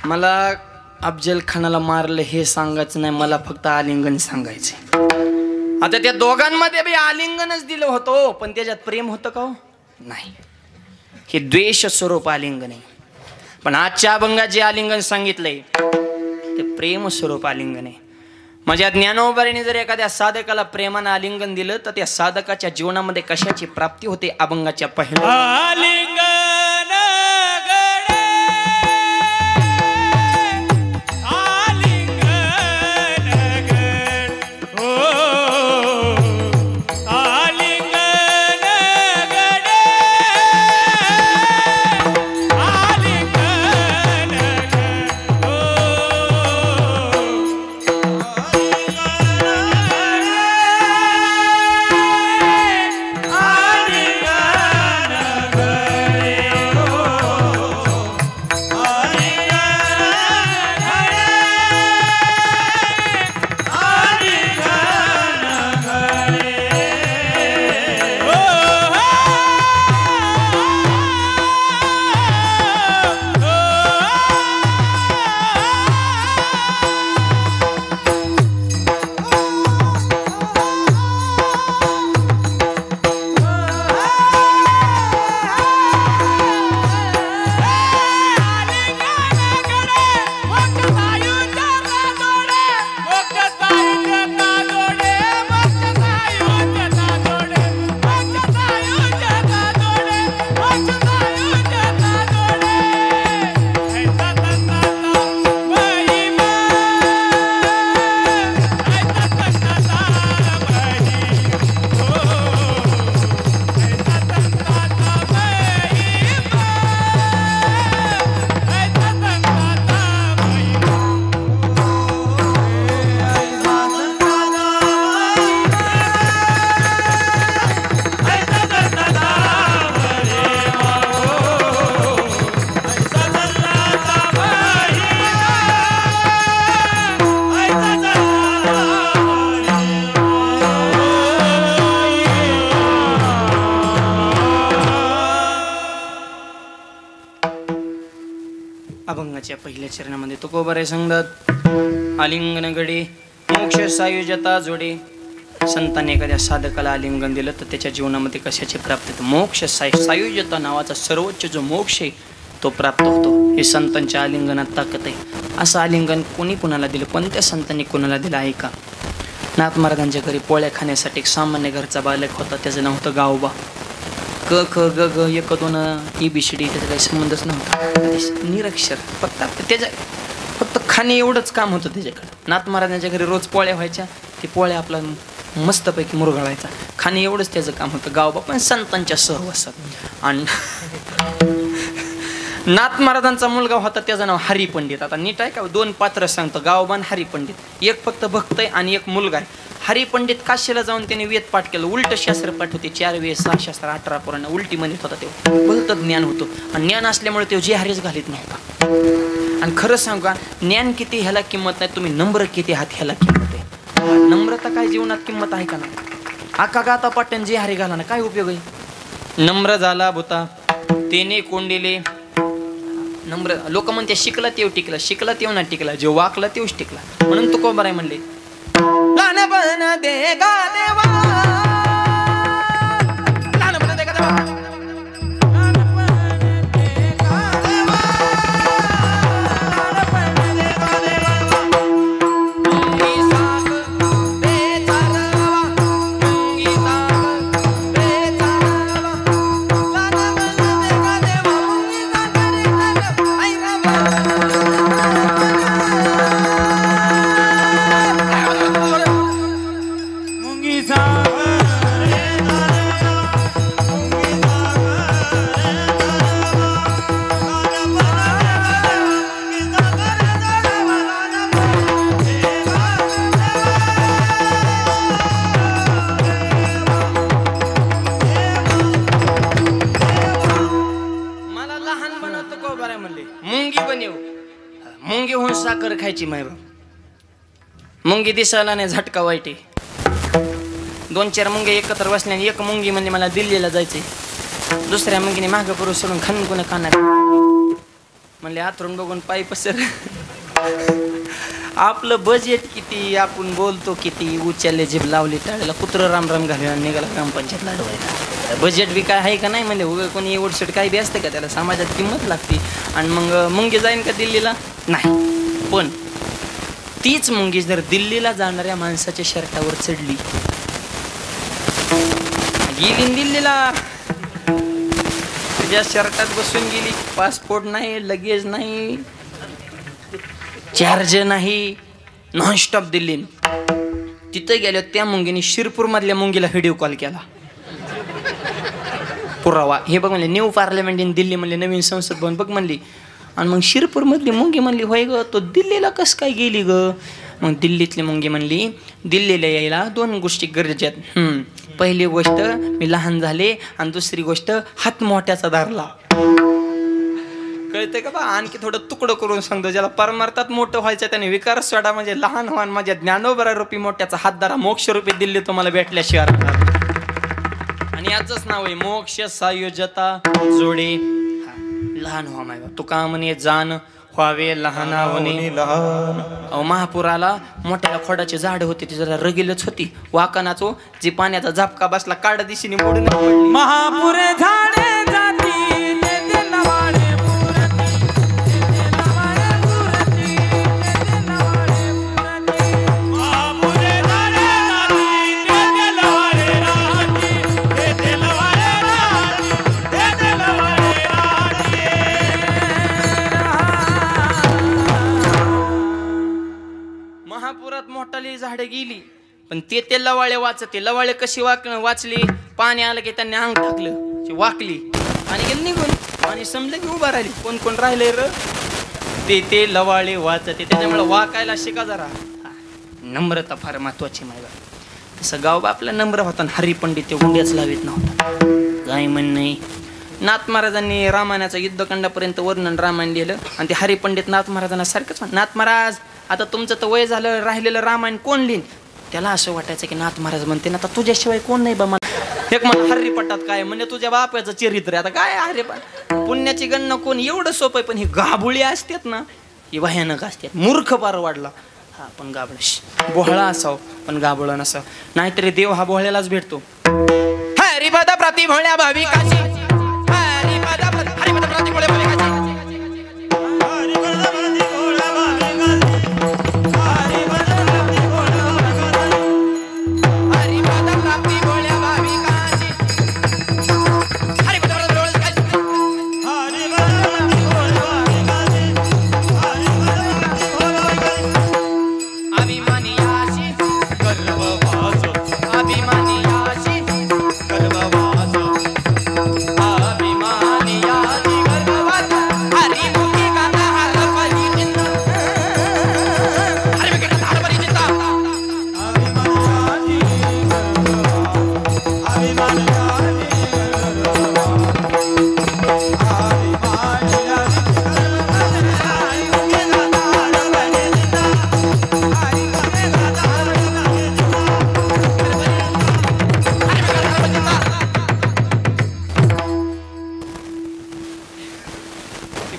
मला अफजल खानाला मारलं हे सांगायचं नाही, मला फक्त आलिंगन सांगायचं. आता त्या दोघांमध्ये बी आलिंगनच दिलं होतं, पण त्याच्यात प्रेम होतं का? नाही, हे द्वेष स्वरूप आलिंगन आहे. पण आजच्या अभंगात जे आलिंगन सांगितलंय ते प्रेम स्वरूप आलिंगन आहे. माझ्या ज्ञानोबाने जर एखाद्या साधकाला प्रेमानं आलिंगन दिलं तर त्या साधकाच्या जीवनामध्ये कशाची प्राप्ती होते? अभंगाच्या पहिल्या आलिंगन अभंगाच्या पहिल्या चरणामध्ये तुकोबारे सांगतात, आलिंगन गडे मोक्ष सायुजता जोडे. संतांनी एखाद्या साधकाला आलिंगन दिलं तर त्याच्या जीवनामध्ये कशाची प्राप्ती होते? मोक्ष सायुजता नावाचा सर्वोच्च जो मोक्ष आहे तो प्राप्त होतो. हे संतांच्या आलिंगनात ताकद आहे. असं आलिंगन कोणी कुणाला दिलं? कोणत्या संतांनी कुणाला दिलं आहे का? नाथ महाराजांच्या घरी पोळ्या खाण्यासाठी एक सामान्य घरचा बालक होता, त्याचं नाव होतं गावबा. क ख ग ग एक दोन ABCD त्याचा काही संबंधच नव्हता, निरक्षर. फक्त खाणे एवढंच काम होतं त्याच्याकडं. नाथ महाराजांच्या घरी रोज पोळ्या व्हायच्या, ते पोळ्या आपला मस्तपैकी मुरगाळायचा. खाणे एवढंच त्याचं काम होतं. गावबा पण संतांच्या सहवासात. आणि नाथ महाराजांचा मुलगा होता, त्याचं नाव हरिपंडित. आता नीट आहे का? दोन पात्र सांगतो, गावबा आणि हरिपंडित. एक फक्त भक्त आहे आणि एक मुलगा आहे. हरिपंडित काशीला जाऊन त्याने वेद पाठ केलं, उलट शास्त्र पाठ होते. 4 वेद 6 शास्त्र 18 पुराण उलटी म्हणत होता. तेव्हा भलत ज्ञान होतं आणि ज्ञान असल्यामुळे ते जे हरीच घालीत नव्हता. आणि खरं सांगू का, ज्ञान किती ह्याला किंमत नाही, तुम्ही नम्र किती आहात ह्याला किंमत आहे. नम्रता काय जीवनात किंमत आहे का ना? आका गाता पाटण जे हरी घाला ना काय उपयोग आहे? नम्र झाला भूता तेने कोंडिले. नम्र लोक म्हणते शिकला तेव टिकला, शिकला तेव ना टिकला, जे वाकला तेवच टिकला. म्हणून तुकोबाराय म्हणले, लहानपण दे गा देवा, लहानपण दे गा देवा, तासभर खायची माय बाप. मुंगी दिसायला नाही झटका वाईट आहे. 2-4 मुंगे एकत्र बसल्याने एक मुंगी म्हणजे मला दिल्लीला जायचंय. दुसऱ्या मुंगीने मागं पुरुष सोडून खणकुन कानात म्हणले आथरून बघून पायी पसर. आपलं बजेट किती, आपण बोलतो किती, उचलले जीभ लावली टाळ्याला, कुत्र राम राम घालून निघाला ग्रामपंचायत लढवायला. बजेट बी काय आहे का नाही म्हणले. उगा कोणी एवढसट काही बी असते का, त्याला समाजात किंमत लागते. आणि मग मुंगी जाईन का दिल्लीला? नाही. पण तीच मुंगी जर दिल्लीला जाणाऱ्या माणसाच्या शर्टावर चढली, गेली दिल्लीला, तुझ्या शर्टात बसून गेली, पासपोर्ट नाही, लगेज नाही, चार्ज नाही, नॉनस्टॉप दिल्ली. तिथं गेल्या त्या मुंगीने शिरपूर मधल्या मुंगीला व्हिडिओ कॉल केला. पुरावा हे बघ म्हणले, न्यू पार्लमेंट इन दिल्ली म्हणले, नवीन संसद भवन बघ म्हणली. आणि मग शिरपूर मधली मुंगी म्हणली, होय ग तो दिल्लीला कस काय गेली ग? मग दिल्लीतली मुंगी म्हणली, दिल्लीला यायला 2 गोष्टी गरजेच्या आहेत. पहिली गोष्ट मी लहान झाले, आणि दुसरी गोष्ट हात मोठ्याचा धरला. कळतंय का बा? आणखी थोडं तुकडं करून सांगतो. ज्याला परमार्थात मोठं व्हायचं त्याने विकार सोडा, म्हणजे लहान व्हान माझ्या ज्ञानोबरा रूपी मोठ्याचा हात धरा, मोक्ष रूपी दिल्ली तुम्हाला भेटल्याशिवाय. आणि याचंच नाव आहे मोक्ष सायुजता जोडे. लहान व्हा माय तुका म्हणे, जाण व्हावे लहानावणे. अहो महापुराला मोठ्या खोडाची झाड होती, ती जरा रगीलच होती. वाकणाचो जी पाण्याचा झपका बसला, काढ दिशेने मोडून पडली. महापुरे झाडे जाती मोठाली झाडं गेली, पण ते लवाळे वाचते. लवाळे कशी वाचली? पाणी आलं की त्यांनी अंग टाकलं, वाकली आणि गेली निघून. आणि समजलं की उभा राहिली. कोण कोण राहिले र? ते लवाळे वाचते. त्याच्यामुळे वाकायला शिका जरा. नम्रता फार महत्वाची माय. तसं गाव आपला नम्र होता. हरी पंडित ते गुंड्याच लावित नव्हता. काय म्हण नाही. नाथ महाराजांनी रामायणाचं युद्धकांडापर्यंत वर्णन रामायण लिहिलं, आणि ते हरी पंडित नाथ महाराजांना सारखंच म्हण, नाथ महाराज आता तुमचं तर वय झालं, राहिलेलं रामायण कोण लिहिन? त्याला असं वाटायचं की नाथ महाराज म्हणते ना, आता तुझ्याशिवाय कोण नाही बा. मला एक मला हरिपटात काय म्हणजे तुझ्या बापाचं चरित्र. आता काय अरे पुण्याची गणना कोण एवढं सोपं आहे, पण ही गाभुळी असतात ना, ही भयानक असतात. मूर्ख पार वाढला. हा पण गाबळ बोहळा असाव, पण गाबळ नसाव. नाहीतरी देव हा बोहळ्यालाच भेटतो. हरिपदा प्रति भोळ्या भाविकाची, हरिपदा प्रति भोळ्या भाविकाची.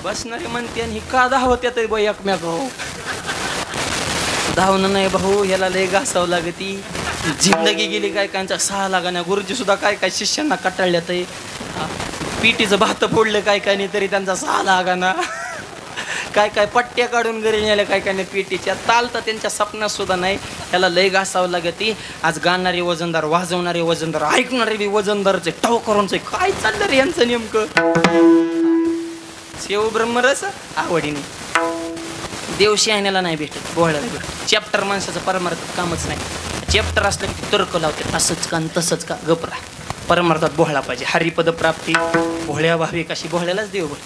बसणारे म्हणते आणि का धावत येत बाई एकमेकावर. धावणं नाही भाऊ, याला लय घासावं लागती. जिंदगी गेली काय कायचा 6 लागाण्या. गुरुजी सुद्धा काय काय शिष्यांना कटाळल्यात. पिटीचं भात फोडलं काय काय नाही तरी त्यांचा 6 लागाना. काय काय पट्ट्या काढून घरी नेल्या काय काय नाही पिटीच्या. ताल तर त्यांच्या स्वप्नात सुद्धा नाही. याला लय घासावं लागती. आज गाणारे वजनदार, वाजवणारे वजनदार, ऐकणारे बी वजनदारचे, टाव करूनचे. काय चाललं रे यांचं नेमकं? शेव ब्रह्मरस आवडीने. देव शहाण्याला नाही भेटत, बोहळ्याला भेटत. चॅप्टर माणसाचं परमार्थात कामच नाही. चॅप्टर असलं की तर्क लावते, असंच का तसंच का, गपरा. परमार्थात बोहळा पाहिजे. हरिपद प्राप्ती भोळ्या भाविकाशी, बोहळ्यालाच देव बोल.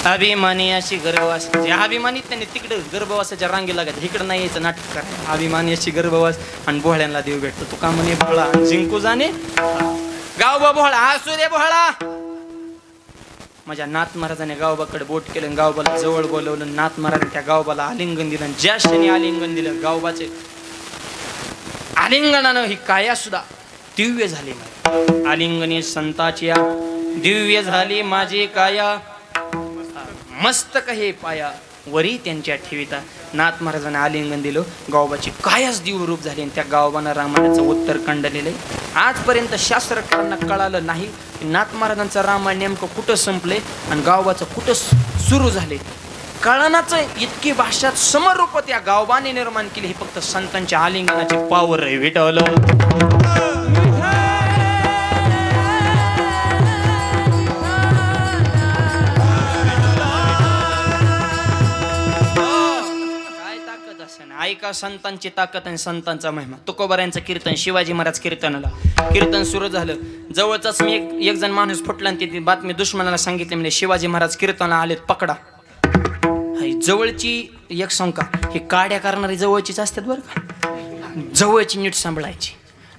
अभिमानी अशी गर्भवास. अभिमानी त्यांनी तिकडे गर्भवासाच्या रांगी लागायचं, इकडं नाही यायचं नाटक करायचं. अभिमानी अशी गर्भवास आणि बोहळ्यांना देव भेटतो. तू का म्हणे बोहळा जिंकू जाणे गाव बा बोहळा, असू दे बोहळा. माझ्या नाथ महाराजाने गावबाकडे बोट केलं, गावबाला जवळ बोलवलं, नाथ महाराजाने त्या गावबाला आलिंगन दिलं, ज्या क्षणी आलिंगन दिलं गावबाचे आलिंगनानं ही काया सुद्धा दिव्य झाली. आलिंगने संताची दिव्य झाली माझी काया, मस्तक हे पाया वरी त्यांच्या ठेविता. नाथ महाराजांना आलिंगन दिलं, गावबाची कायाच दिव्यरूप झाली आणि त्या गावबानं रामायणाचं उत्तर कंडलेलं आहे. आजपर्यंत शास्त्रकारांना कळालं नाही की नाथ महाराजांचं रामायण नेमकं कुठं संपले आणि गावबाचं कुठं सुरू झाले. कळणाचं इतकी भाषात समरूप त्या गावबाने निर्माण केली. हे फक्त संतांच्या आलिंगनाची पावर आहे. विठ्ठल ऐका संतांची ताकद आणि संतांचा महिमा. तुकोबारायांचं कीर्तन, शिवाजी महाराज कीर्तनाला कीर्तन सुरू झालं. जवळचाच मी एक जण माणूस फुटला आणि ती बातमी दुश्मनाला सांगितली, म्हणजे शिवाजी महाराज कीर्तनाला आलेत, पकडा. जवळची एक शंका, हे काड्या करणारी जवळचीच असतात बरं का. जवळची नीट सांभाळायची.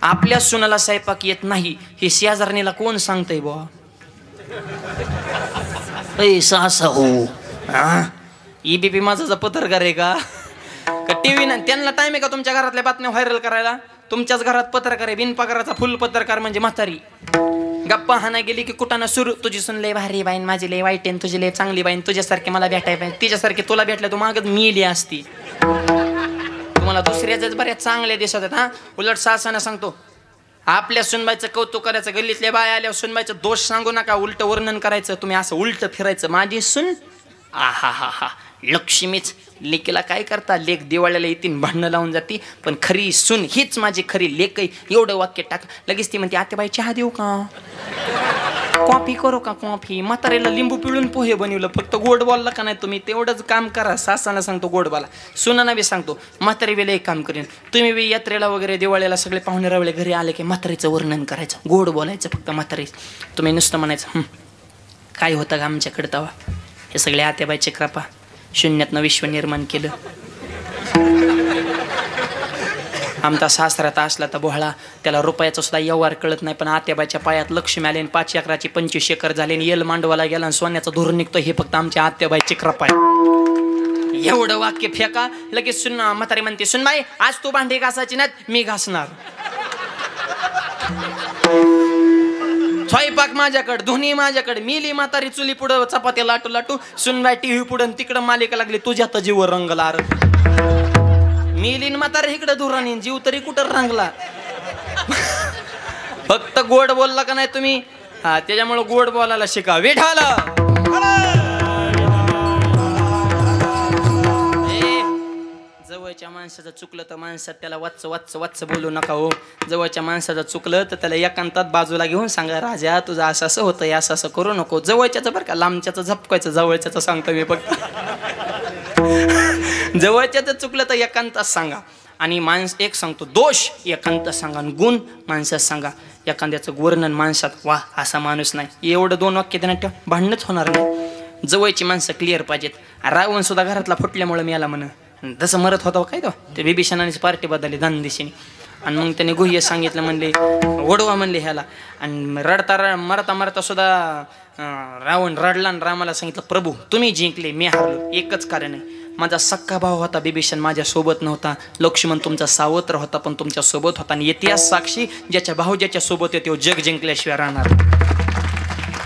आपल्या सुनाला स्वयंपाक येत नाही हे शेजारणीला कोण सांगतंय बुवा. सासा हो ईबीपी माझा पत्रकार आहे का टीव्ही ना त्यांना टाइम आहे का तुमच्या घरातल्या बातम्या व्हायरल करायला. तुमच्याच घरात पत्रकार आहे, बिनपगाराचा फुल पत्रकार म्हणजे म्हातारी. गप्पा हाना गेली की कुठाना सुरू, तुझी सुन लय भारी बाईन, माझी लय वाईट आहे, तुझी लय चांगली बाईन, तुझ्यासारखे मला भेटाय पाहिजे, तिच्यासारखे तुला भेटल्या तू मागत मिली असती. तुम्हाला दुसऱ्याच बऱ्याच चांगल्या दिसत आहेत. हा उलट सासाना सांगतो, आपल्या सुनबाईचं कौतुक करायचं, गल्लीतल्या बाय आल्यावर सुनबाईचं दोष सांगू नका, उलट वर्णन करायचं. तुम्ही असं उलट फिरायचं, माझी सुन आहा हा हा लक्ष्मीच. लेकीला काय करता, लेक दिवाळीला येतील भांडणं लावून जाती, पण खरी सुन हीच माझी खरी लेक आहे. एवढं वाक्य टाक, लगेच ती म्हणते आतेबाई चहा देऊ का, कॉफी करू का, कॉफी. म्हातारीला लिंबू पिळून पोहे बनवलं, फक्त गोड बोलला का नाही तुम्ही, तेवढंच काम करा. सासाला सांगतो गोड बोला, सुनाना बी सांगतो म्हातारी वेळेला एक काम करेन. तुम्ही बी यात्रेला वगैरे दिवाळीला सगळे पाहुणे रावळे घरी आले की म्हातारीचं वर्णन करायचं, गोड बोलायचं फक्त म्हातारी. तुम्ही नुसतं म्हणायचं काय होतं का आमच्याकडे तवा, हे सगळे आतेबाईचे कृपा, शून्यातनं विश्व निर्माण केलं. आमचा सासरात असला तर बोहळा, त्याला रुपयाचा सुद्धा व्यवहार कळत नाही, पण आत्याबाईच्या पायात लक्ष्मी आले, 5 एकराची 25 एकर झाले, येल मांडवाला गेला आणि सोन्याचं धोरण निघतो. हे फक्त आमच्या आत्याबाईची कृपा आहे. एवढं वाक्य फेका, लगेच सुन म्हातारी म्हणते, सुनबाई आज तू भांडी घासायची नाहीत, मी घासणार. स्वयंपाक माझ्याकडे, धुनी माझ्याकडे. मिली म्हातारी चुली पुढं चपात्या लाटू लाटू, सुनबाई टीव्ही पुढं, तिकडं मालिका लागली तुझ्या जीव रंगला. मिलीन म्हातारी इकडं धुरानी, जीव तरी कुठं रंगला. फक्त गोड बोलला का नाही तुम्ही, हा त्याच्यामुळे गोड बोलायला शिका. विठाला जवळच्या माणसाचं चुकलं तर माणसात त्याला वाच वाच वाच बोलू नका हो. जवळच्या माणसाचं चुकलं तर त्याला एकांतात बाजूला घेऊन सांगा, राजा तुझं असं असं होतं, असं असं करू नको. जवळच्याचं बरं का, लांबच्याचं झपकायचं, जवळच्याचं सांगतो मी फक्त. जवळच्याचं चुकलं तर एकांतात सांगा. आणि माणस एक सांगतो, दोष एकांतात सांगा, गुण माणसात सांगा. एखाद्याचं वर्णन माणसात, वा असा माणूस नाही, एवढं 2 वाक्य देण्यात ठेवा, भांडणच होणार नाही. जवळची माणसं क्लिअर पाहिजेत. रावण सुद्धा घरातला फुटल्यामुळे मी याला म्हण तसं मरत होता काय तो, ते बिभीषणानेच पार्टी बदलली धनदिशीने. आणि मग त्याने गुह्य सांगितलं, म्हणले ओढवा म्हणले ह्याला. आणि रडता मरता मरता सुद्धा रावण रडला आणि रामाला सांगितलं, प्रभू तुम्ही जिंकले, मी हारलो. एकच कारण आहे, माझा सक्का भाव होता बिभीषण, माझ्या सोबत नव्हता. लक्ष्मण तुमचा सावत्र होता, पण तुमच्या सोबत होता. आणि इतिहास साक्षी, ज्याच्या भाऊ ज्याच्या सोबत येतो जग जिंकल्याशिवाय राहणार.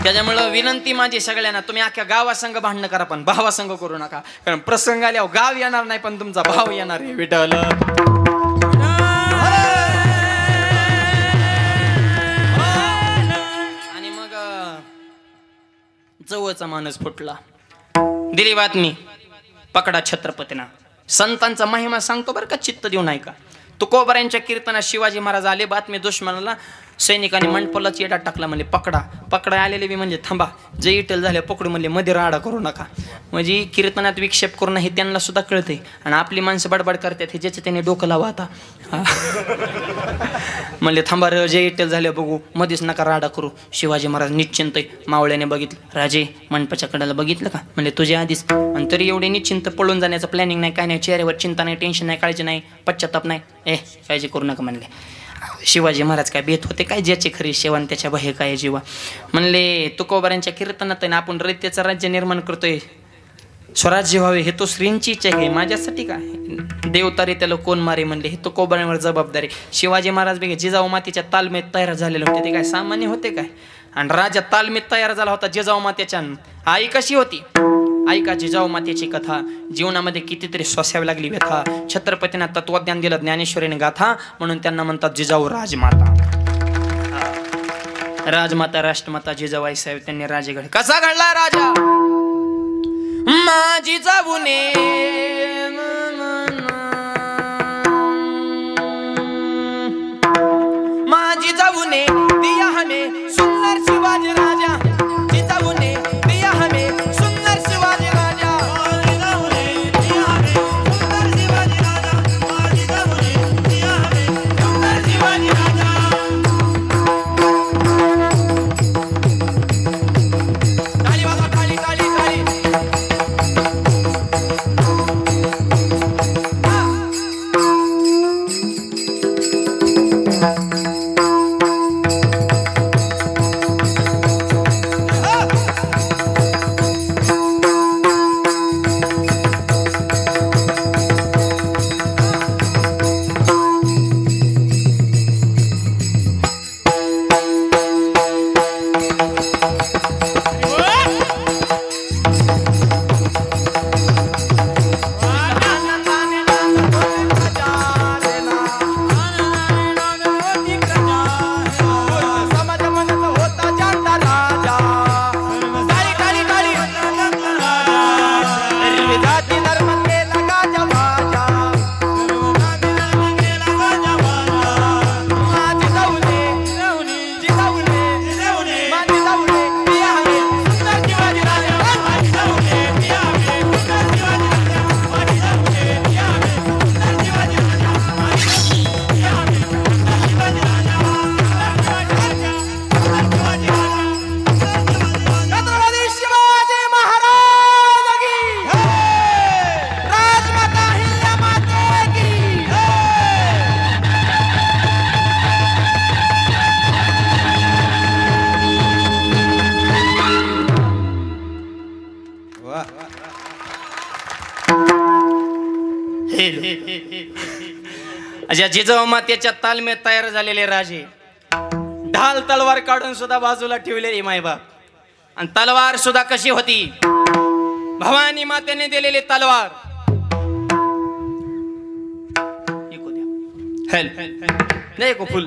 त्याच्यामुळं विनंती माझी सगळ्यांना, तुम्ही अख्ख्या गावासंग भांडणं करा, पण भावासंग करू नका. कारण प्रसंग आल्यावर गाव येणार नाही, पण तुमचा भाव येणार आहे. विठ्ठल आणि मग जवळचा माणूस फुटला, दिली बातमी, पकडा छत्रपतींना. संतांचा महिमा सांगतो बरं का, चित्त देऊ नाही का. तुकोबारायांच्या कीर्तनात शिवाजी महाराज आले, बातमी दुश्मनाला, सैनिकांनी मंडपलाच येडा टाकला, म्हणले पकडा. पकडा आलेले बी म्हणजे थांबा, जे इटल झाले पकडू, म्हणले मध्ये राडा करू नका. म्हणजे कीर्तनात विक्षेप करून हे त्यांना सुद्धा कळते. आणि आपली माणसं बडबड करतात, हे ज्याचं त्याने डोकं लावा आता. म्हणले थांबा र, जे इटल झाले बघू, मध्येच नका राडा करू. शिवाजी महाराज निश्चिंत मावळ्याने बघितलं, राजे मंडपाच्या कडाला बघितलं का, म्हणले तुझ्या आधीच. आणि तरी एवढे निश्चिंत, पळून जाण्याचं प्लॅनिंग नाही, काय नाही, चेहऱ्यावर चिंता नाही, टेन्शन नाही, काळजी नाही, पश्चाताप नाही. काळजी करू नका म्हणले. शिवाजी महाराज काय बेत होते काय, ज्याची खरी सेवा आणि त्याच्या भय काय जीवा. म्हणले तुकोबारांच्या कीर्तनात आहे ना आपण रयतेचं राज्य निर्माण करतोय, स्वराज्य व्हावे हे तो श्रींची इच्छा आहे, माझ्यासाठी काय देवतारे त्याला कोण मारे म्हणले, हे तो कोबाऱ्यांवर जबाबदारी. शिवाजी महाराज बघे जिजाऊ मातेच्या तालमेत तयार झालेले होते, ते काय सामान्य होते काय. आणि राजा तालमीत तयार झाला होता जिजाऊ मातेच्या. आई कशी होती ऐका जिजाऊ मातेची कथा, जीवनामध्ये कितीतरी सोसावी लागली व्यथा, छत्रपतींना तत्वज्ञान दिलं ज्ञानेश्वरीने गाथा, म्हणून त्यांना म्हणतात जिजाऊ राजमाता. राजमाता राष्ट्रमाता जिजाबाई साहेब त्यांनी राजेगड कसा घडला राजा. माझी जाऊने माझी जाऊने दिया हमें सुंदर शिवाजी राजा, जिजाऊने दिया हमें सुंदर शिवाजी राजा, दिया हमें सुंदर शिवाजी राजा, जिजाऊने दिया हमें सुंदर शिवाजी राजा. ताली वाजवा ताली ताली ताली. अशा जिजाऊ मातेच्या तालमेत तयार झालेले राजे, ढाल तलवार काढून सुद्धा बाजूला ठेवलेली मायबाप. आणि तलवार सुद्धा कशी होती, भवानी मातेने दिलेली तलवार. नाही को फुल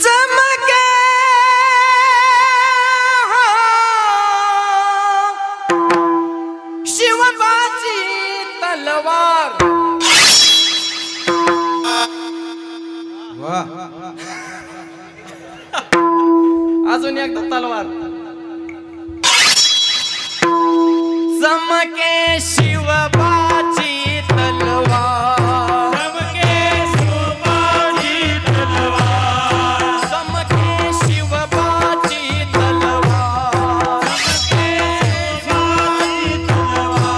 चमके शिवबाची तलवार. अजून एकदा तलवार. चमके शिवबाची तलवार, चमके शिवबाची तलवार, चमके शिवबाची तलवार, चमके शिवबाची तलवार.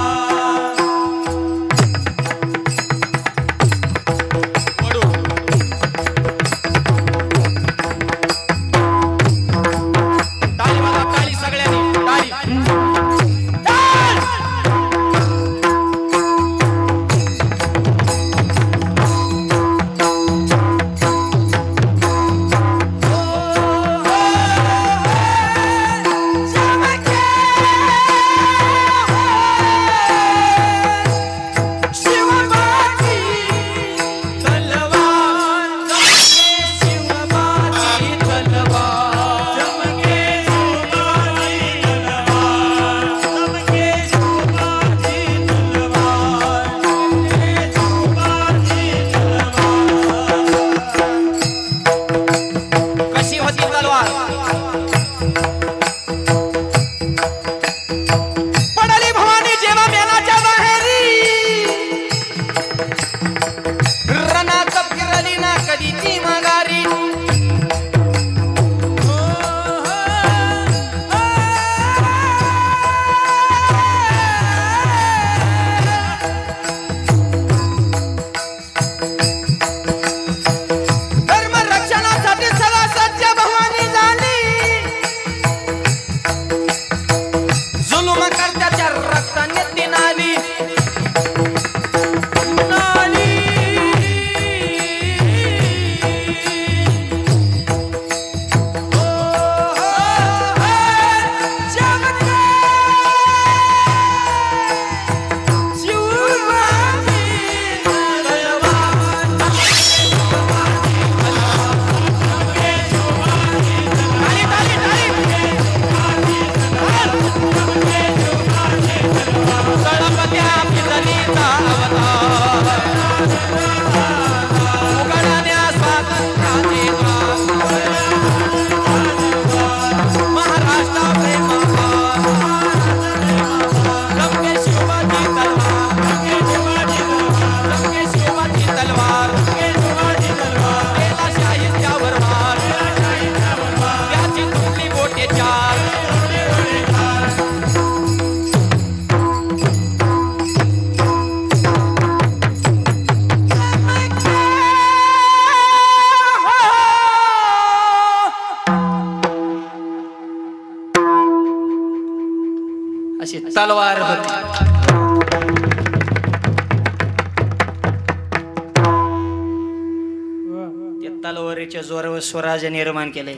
टाळी वाजवा, टाळी सगळ्यांनी टाळी. मातेचा अवतार उघडण्या स्वातंत्र्याचे द्वार महाराष्ट्रा प्रेमाभार लंके शिवाजी तलवार लंके शिवाजी तलवार केला शाहीच्यावर वार त्याची तुटली बोटे चार अशी तलवार होती. त्या तलवारीच्या जोरावर स्वराज्य निर्माण केले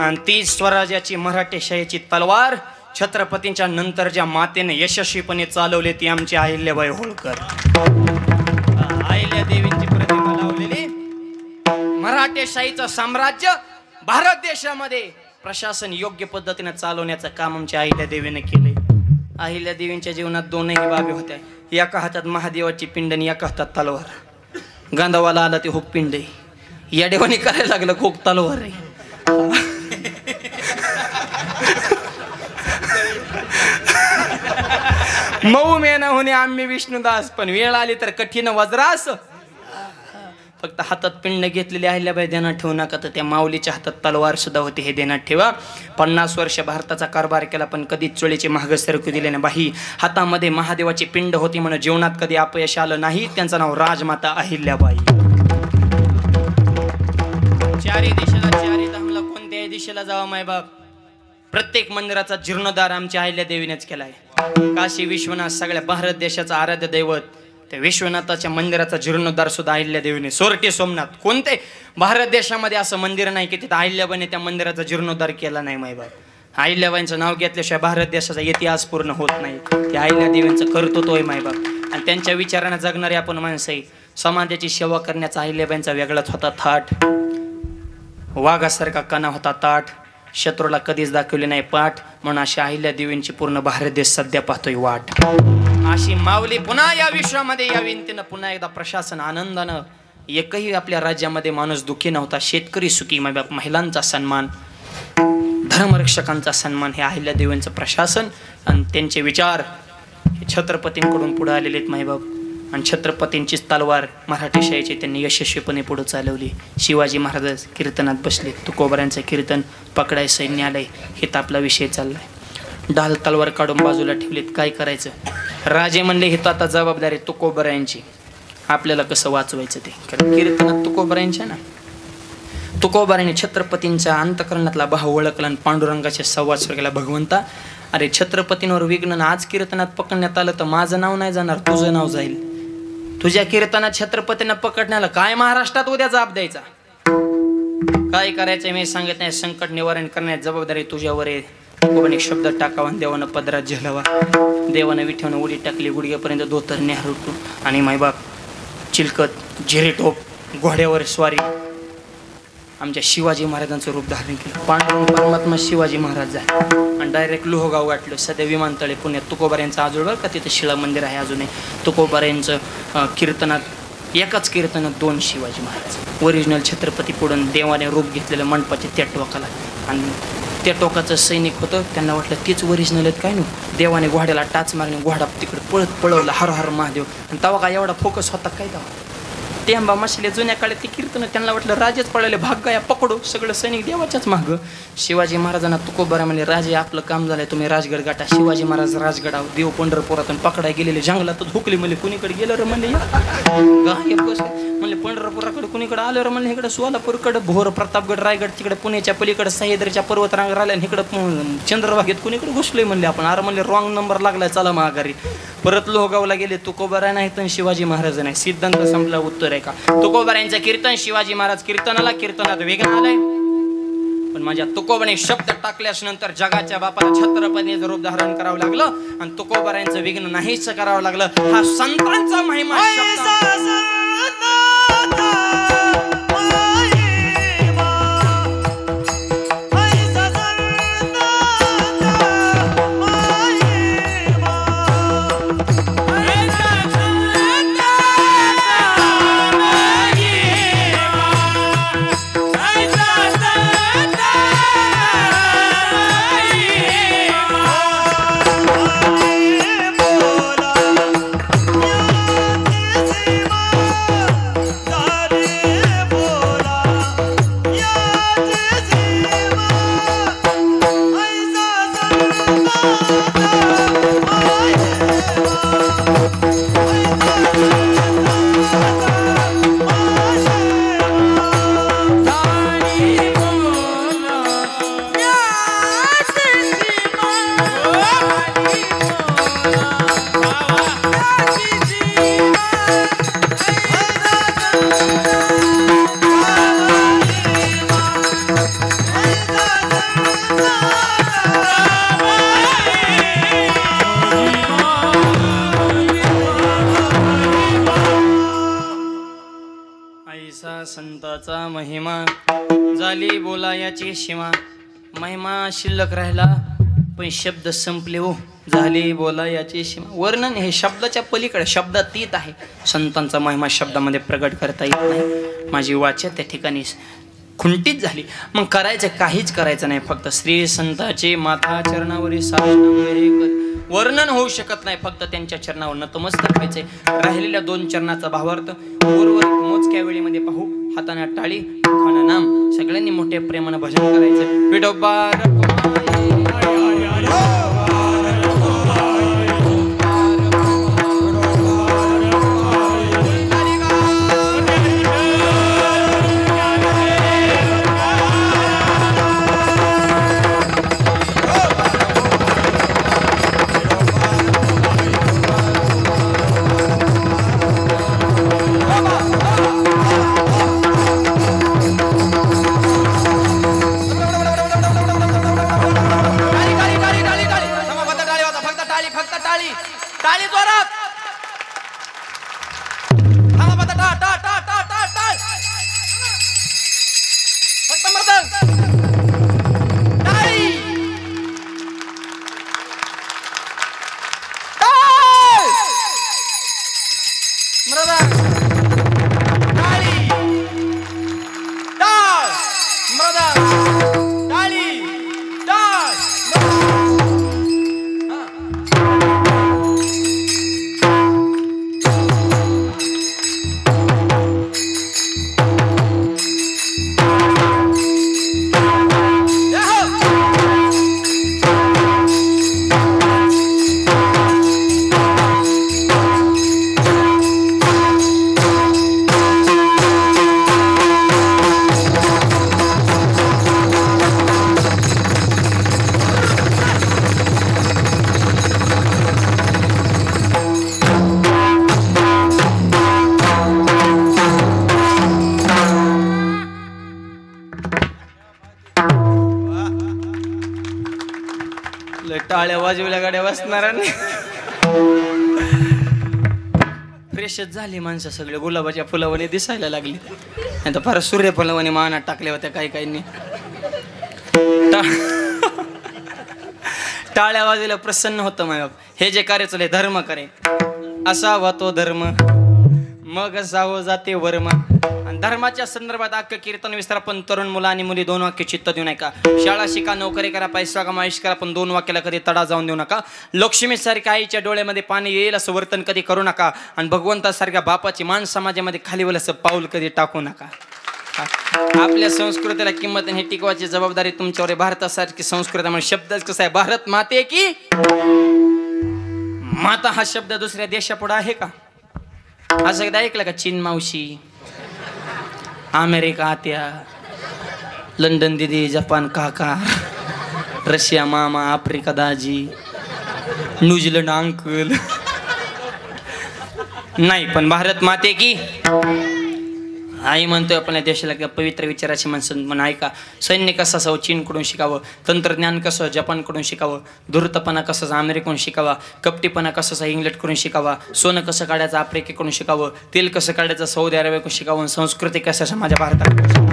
आणि ती स्वराज्याची मराठेशाहीची तलवार छत्रपतींच्या नंतर ज्या मातेने यशस्वीपणे चालवली ती आमची अहिल्याबाई होळकर. अहिल्या देवींची प्रतिमा लावलेली मराठेशाहीचं साम्राज्य भारत देशामध्ये प्रशासन योग्य पद्धतीने चालवण्याचं काम आमच्या अहिल्या देवीने केले. अहिल्या देवींच्या जीवनात दोनही बाबी होत्या. एका हातात महादेवाची पिंड आणि एका हातात तलवार. गांधावाला आला ते हुक पिंड आहे, या देवाने करायला लागलं खूप तलवार आहे. मऊ मेना होणे आम्ही विष्णुदास, पण वेळ आली तर कठीण वज्रास. फक्त हातात पिंड घेतलेली अहिल्याबाई ध्यानात ठेवू नका, तर त्या माऊलीच्या हातात तलवार सुद्धा होती हे ध्यानात ठेवा. 50 वर्ष भारताचा कारभार केला पण कधीच चोळीची महाग सरकू दिले नाही. बाही हातामध्ये महादेवाची पिंड होती म्हणून जीवनात कधी अपयश आलं नाही. त्यांचं नाव राजमाता अहिल्याबाई. चारी दिशेला चारी धामला कोणत्याही दिशेला जावा मायबाप, प्रत्येक मंदिराचा जीर्णोद्धार आमच्या अहिल्या देवीनेच केलाय. काशी विश्वनाथ सगळ्या भारत देशाचा आराध्य दैवत, त्या विश्वनाथाच्या मंदिराचा जीर्णोद्धार सुद्धा अहिल्या देवीने. सोरटी सोमनाथ, कोणते भारत देशामध्ये असं मंदिर नाही की तिथं अहिल्याबाईने त्या मंदिराचा जीर्णोद्धार केला नाही मायबाप. अहिल्याबाईंचं नाव घेतल्याशिवाय भारत देशाचा इतिहास पूर्ण होत नाही. त्या अहिल्या देवींचं कर्तृत्व आहे मायबाप. आणि त्यांच्या विचाराने जगणारे आपण माणसं आहे. समाजाची सेवा करण्याचा अहिल्याबाईंचा वेगळाच होता थाट. वाघासारखा कणा होता ताठ, शत्रूला कधीच दाखवली नाही पाठ, म्हणून अशी अहिल्या देवींची पूर्ण भारत देश सध्या पाहतोय वाट. अशी माऊली पुन्हा या विश्वामध्ये यावी, तिनं पुन्हा एकदा प्रशासन आनंदानं. एकही आपल्या राज्यामध्ये माणूस दुःखी नव्हता. शेतकरी सुखी मायबाप, महिलांचा सन्मान, धर्मरक्षकांचा सन्मान, हे अहिल्या देवींचं प्रशासन आणि त्यांचे विचार हे छत्रपतींकडून पुढे आलेले आहेत मायबाप. आणि छत्रपतींचीच तलवार मराठेशाहीची त्यांनी यशस्वीपणे पुढे चालवली. शिवाजी महाराज कीर्तनात बसले, तुकोबऱ्यांचं कीर्तन, पकडाय सैन्य आलंय, हे तर आपला विषय चाललाय. ढाल तलवार काढून बाजूला ठेवलीत, काय करायचं. राजे म्हणले हे तर आता जबाबदारी तुकोबऱ्यांची, आपल्याला कसं वाचवायचं ते. कारण कीर्तनात तुकोबऱ्यांच्या ना, तुकोबऱ्याने छत्रपतींच्या अंतकरणातला भाव ओळखला आणि पांडुरंगाच्या संवाद केला. भगवंता, अरे छत्रपतींवर विघ्न आज कीर्तनात पकडण्यात आलं तर माझं नाव नाही जाणार, तुझं नाव जाईल. तुझ्या कीर्तनात छत्रपतींना पकडण्याला काय महाराष्ट्रात उद्या जाब द्यायचा, काय करायचं मी सांगत नाही. संकट निवारण करण्याची जबाबदारी तुझ्यावर आहे. कोणी शब्द टाकावा, देवानं पदरात झेलावा. देवानं विठेवनं उडी टाकली, गुडघ्यापर्यंत धोतर न्याहरुटू आणि मायबाप चिलकत, झेरी टोप, घोड्यावर स्वारी. आमच्या शिवाजी महाराजांचं रूप धारण केलं. पांडुरंग परमात्मा शिवाजी महाराज झाले आणि डायरेक्ट लोहगाव गाठलं. सध्या विमानतळे पुण्यात. तुकोबाऱ्यांचं आजोळ बरं का, तिथं शिळा मंदिर आहे अजूनही. तुकोबाऱ्यांचं कीर्तनात, एकाच कीर्तनात 2 शिवाजी महाराज. ओरिजिनल छत्रपती पुढून देवाने रूप घेतलेलं मंडपाचे त्या टोकाला, आणि त्या टोकाचं सैनिक होतं. त्यांना वाटलं तेच ओरिजिनल आहेत काय नो. देवाने घोड्याला टाच मारली, घोडा तिकडे पळवला, हर हर महादेव. आणि तेव्हा काय एवढा फोकस होता काय तेव्हा. टेंबा मशाले जुन्या काळात ते कीर्तन, त्यांना वाटलं राजेच पळाले, भाग गाया पकडो, सगळं सैनिक देवाच्याच मागं. शिवाजी महाराजांना तुकोबारा म्हणले, राजे आपलं काम झालंय, तुम्ही राजगड गाठा. शिवाजी महाराज राजगडावर, देव पंढरपुरातून पकडाय गेलेले, जंगलातच हुकले. म्हणले कुणीकडे गेलं रे म्हणले, म्हणले पंढरपुराकडे कुणीकडे आलं रे म्हणले, इकडे सोलापूरकडे, भोर, प्रतापगड, रायगड, तिकडे पुण्याच्या पलीकडे सह्याद्रीच्या पर्वतरांग राहिल्या, इकडं चंद्रभागेत कुणीकडे घुसलोय म्हणले आपण. अरे म्हणले रॉंग नंबर लागलाय, चला माघारी. परत लोहगावला गेले. तुकोबारा नाही तर शिवाजी महाराज नाही. सिद्धांत संपला. उत्तर आहे का. तुकोबाऱ्यांचं कीर्तन, शिवाजी महाराज कीर्तनाला, कीर्तनात वेगन आलंय. पण माझ्या तुकोबाने शब्द टाकल्यास नंतर जगाच्या बापाला छत्रपतीचं रूप धारण करावं लागलं आणि तुकोबाऱ्यांचं विघ्न नाहीच करावं लागलं. हा संतांचा महिमा शब्द. संताचा महिमा झाली बोलायाची सीमा. महिमा शिल्लक राहिला पण शब्द संपले हो. झाली बोलायाची सीमा. वर्णन हे शब्दाच्या पलीकडे शब्दातीत आहे. संतांचा महिमा शब्दामध्ये प्रगट करता येत नाही. माझी वाचा त्या ठिकाणी खुंटीत झाली. मग करायचं काहीच करायचं नाही. फक्त श्री संताचे माथा चरणावरील साष्टांग वर्णन होऊ शकत नाही. फक्त त्यांच्या चरणावर नतमस्तक व्हायचे. राहिलेल्या 2 चरणाचा भावार्थ उर्वरित मोजक्या वेळेमध्ये पाहू. हाताने टाळी खाणं नाम सगळ्यांनी मोठ्या प्रेमानं भजन करायचं. विठोबा टाळी जोरात. थांबा बता टा टा टा टा टा टा फक्त मर्दन टाळी टाळ मर्दन टाळी टाळ मर्दन टाळी टाळ. टाळ्या वाजवल्या गाड्या वाजणार. फ्रेशच झाली माणसं सगळे. गुलाबाच्या फुलावाने दिसायला लागली. आता फार सूर्यफुलावाने मानात टाकल्या होत्या काही काहींनी. टाळ्या वाजवल्या प्रसन्न होतं माय बाप. हे जे कार्य चालले धर्म करे असावा तो धर्म मग असावं जाते वर्म. आणि धर्माच्या संदर्भात अख्खं कीर्तन विस्तार. पण तरुण मुलं आणि मुली 2 वाक्य चित्त देऊ नका. शाळा शिका, नोकरी करा, पैसा कमा, आयुष्य करा, पण 2 वाक्याला कधी तडा जाऊन देऊ नका. लक्ष्मीसारख्या आईच्या डोळ्यामध्ये पाणी येईल असं वर्तन कधी करू नका. आणि भगवंतासारख्या बापाची मान समाजामध्ये खालीवर असं पाऊल कधी टाकू नका. आपल्या संस्कृतीला किंमत हे टिकवायची जबाबदारी तुमच्यावर आहे. भारतासारखी संस्कृती शब्दच कसा आहे. भारत माते की माता हा शब्द दुसऱ्या देशापुढे आहे का? असं एकदा ऐकलं का? चीन मावशी, अमेरिका आत्या, लंडन दिदी, जपान काका, रशिया मामा, आफ्रिका दाजी, न्यूझीलंड अंकल. नाही, पण भारत माते की आई म्हणतोय आपल्या देशाला. पवित्र विचाराची माणसं म्हणून ऐका. सैन्य कसं असावं चीनकडून शिकावं. तंत्रज्ञान कसं जपानकडून शिकावं. धूर्तपणा कसाचा अमेरिकेकडून शिकावा. कपटीपणा कसाचा इंग्लंडकडून शिकावा. सोनं कसं काढायचं आफ्रिकेकडून शिकावं. तेल कसं काढायचं सौदी अरेबियाकडून शिकावं. संस्कृती कशाच्या माझ्या भारताकडून.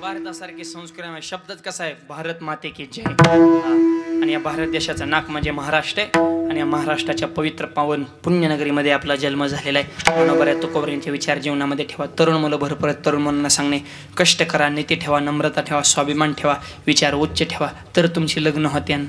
भारतासारखी संस्कृती शब्दच कसा आहे. भारत माते की जय. आणि या भारत देशाचं नाक म्हणजे महाराष्ट्र आहे. आणि या महाराष्ट्राच्या पवित्र पावन पुण्यनगरीमध्ये आपला जन्म झालेला आहे. मनोबऱ्या तुकोबऱ्यांचे विचार जीवनामध्ये ठेवा. तरुण मुलं भरपूर तरुण मुलांना सांगणे कष्ट करा, नीती ठेवा, नम्रता ठेवा, स्वाभिमान ठेवा, विचार उच्च ठेवा, तर तुमची लग्न होत्यान.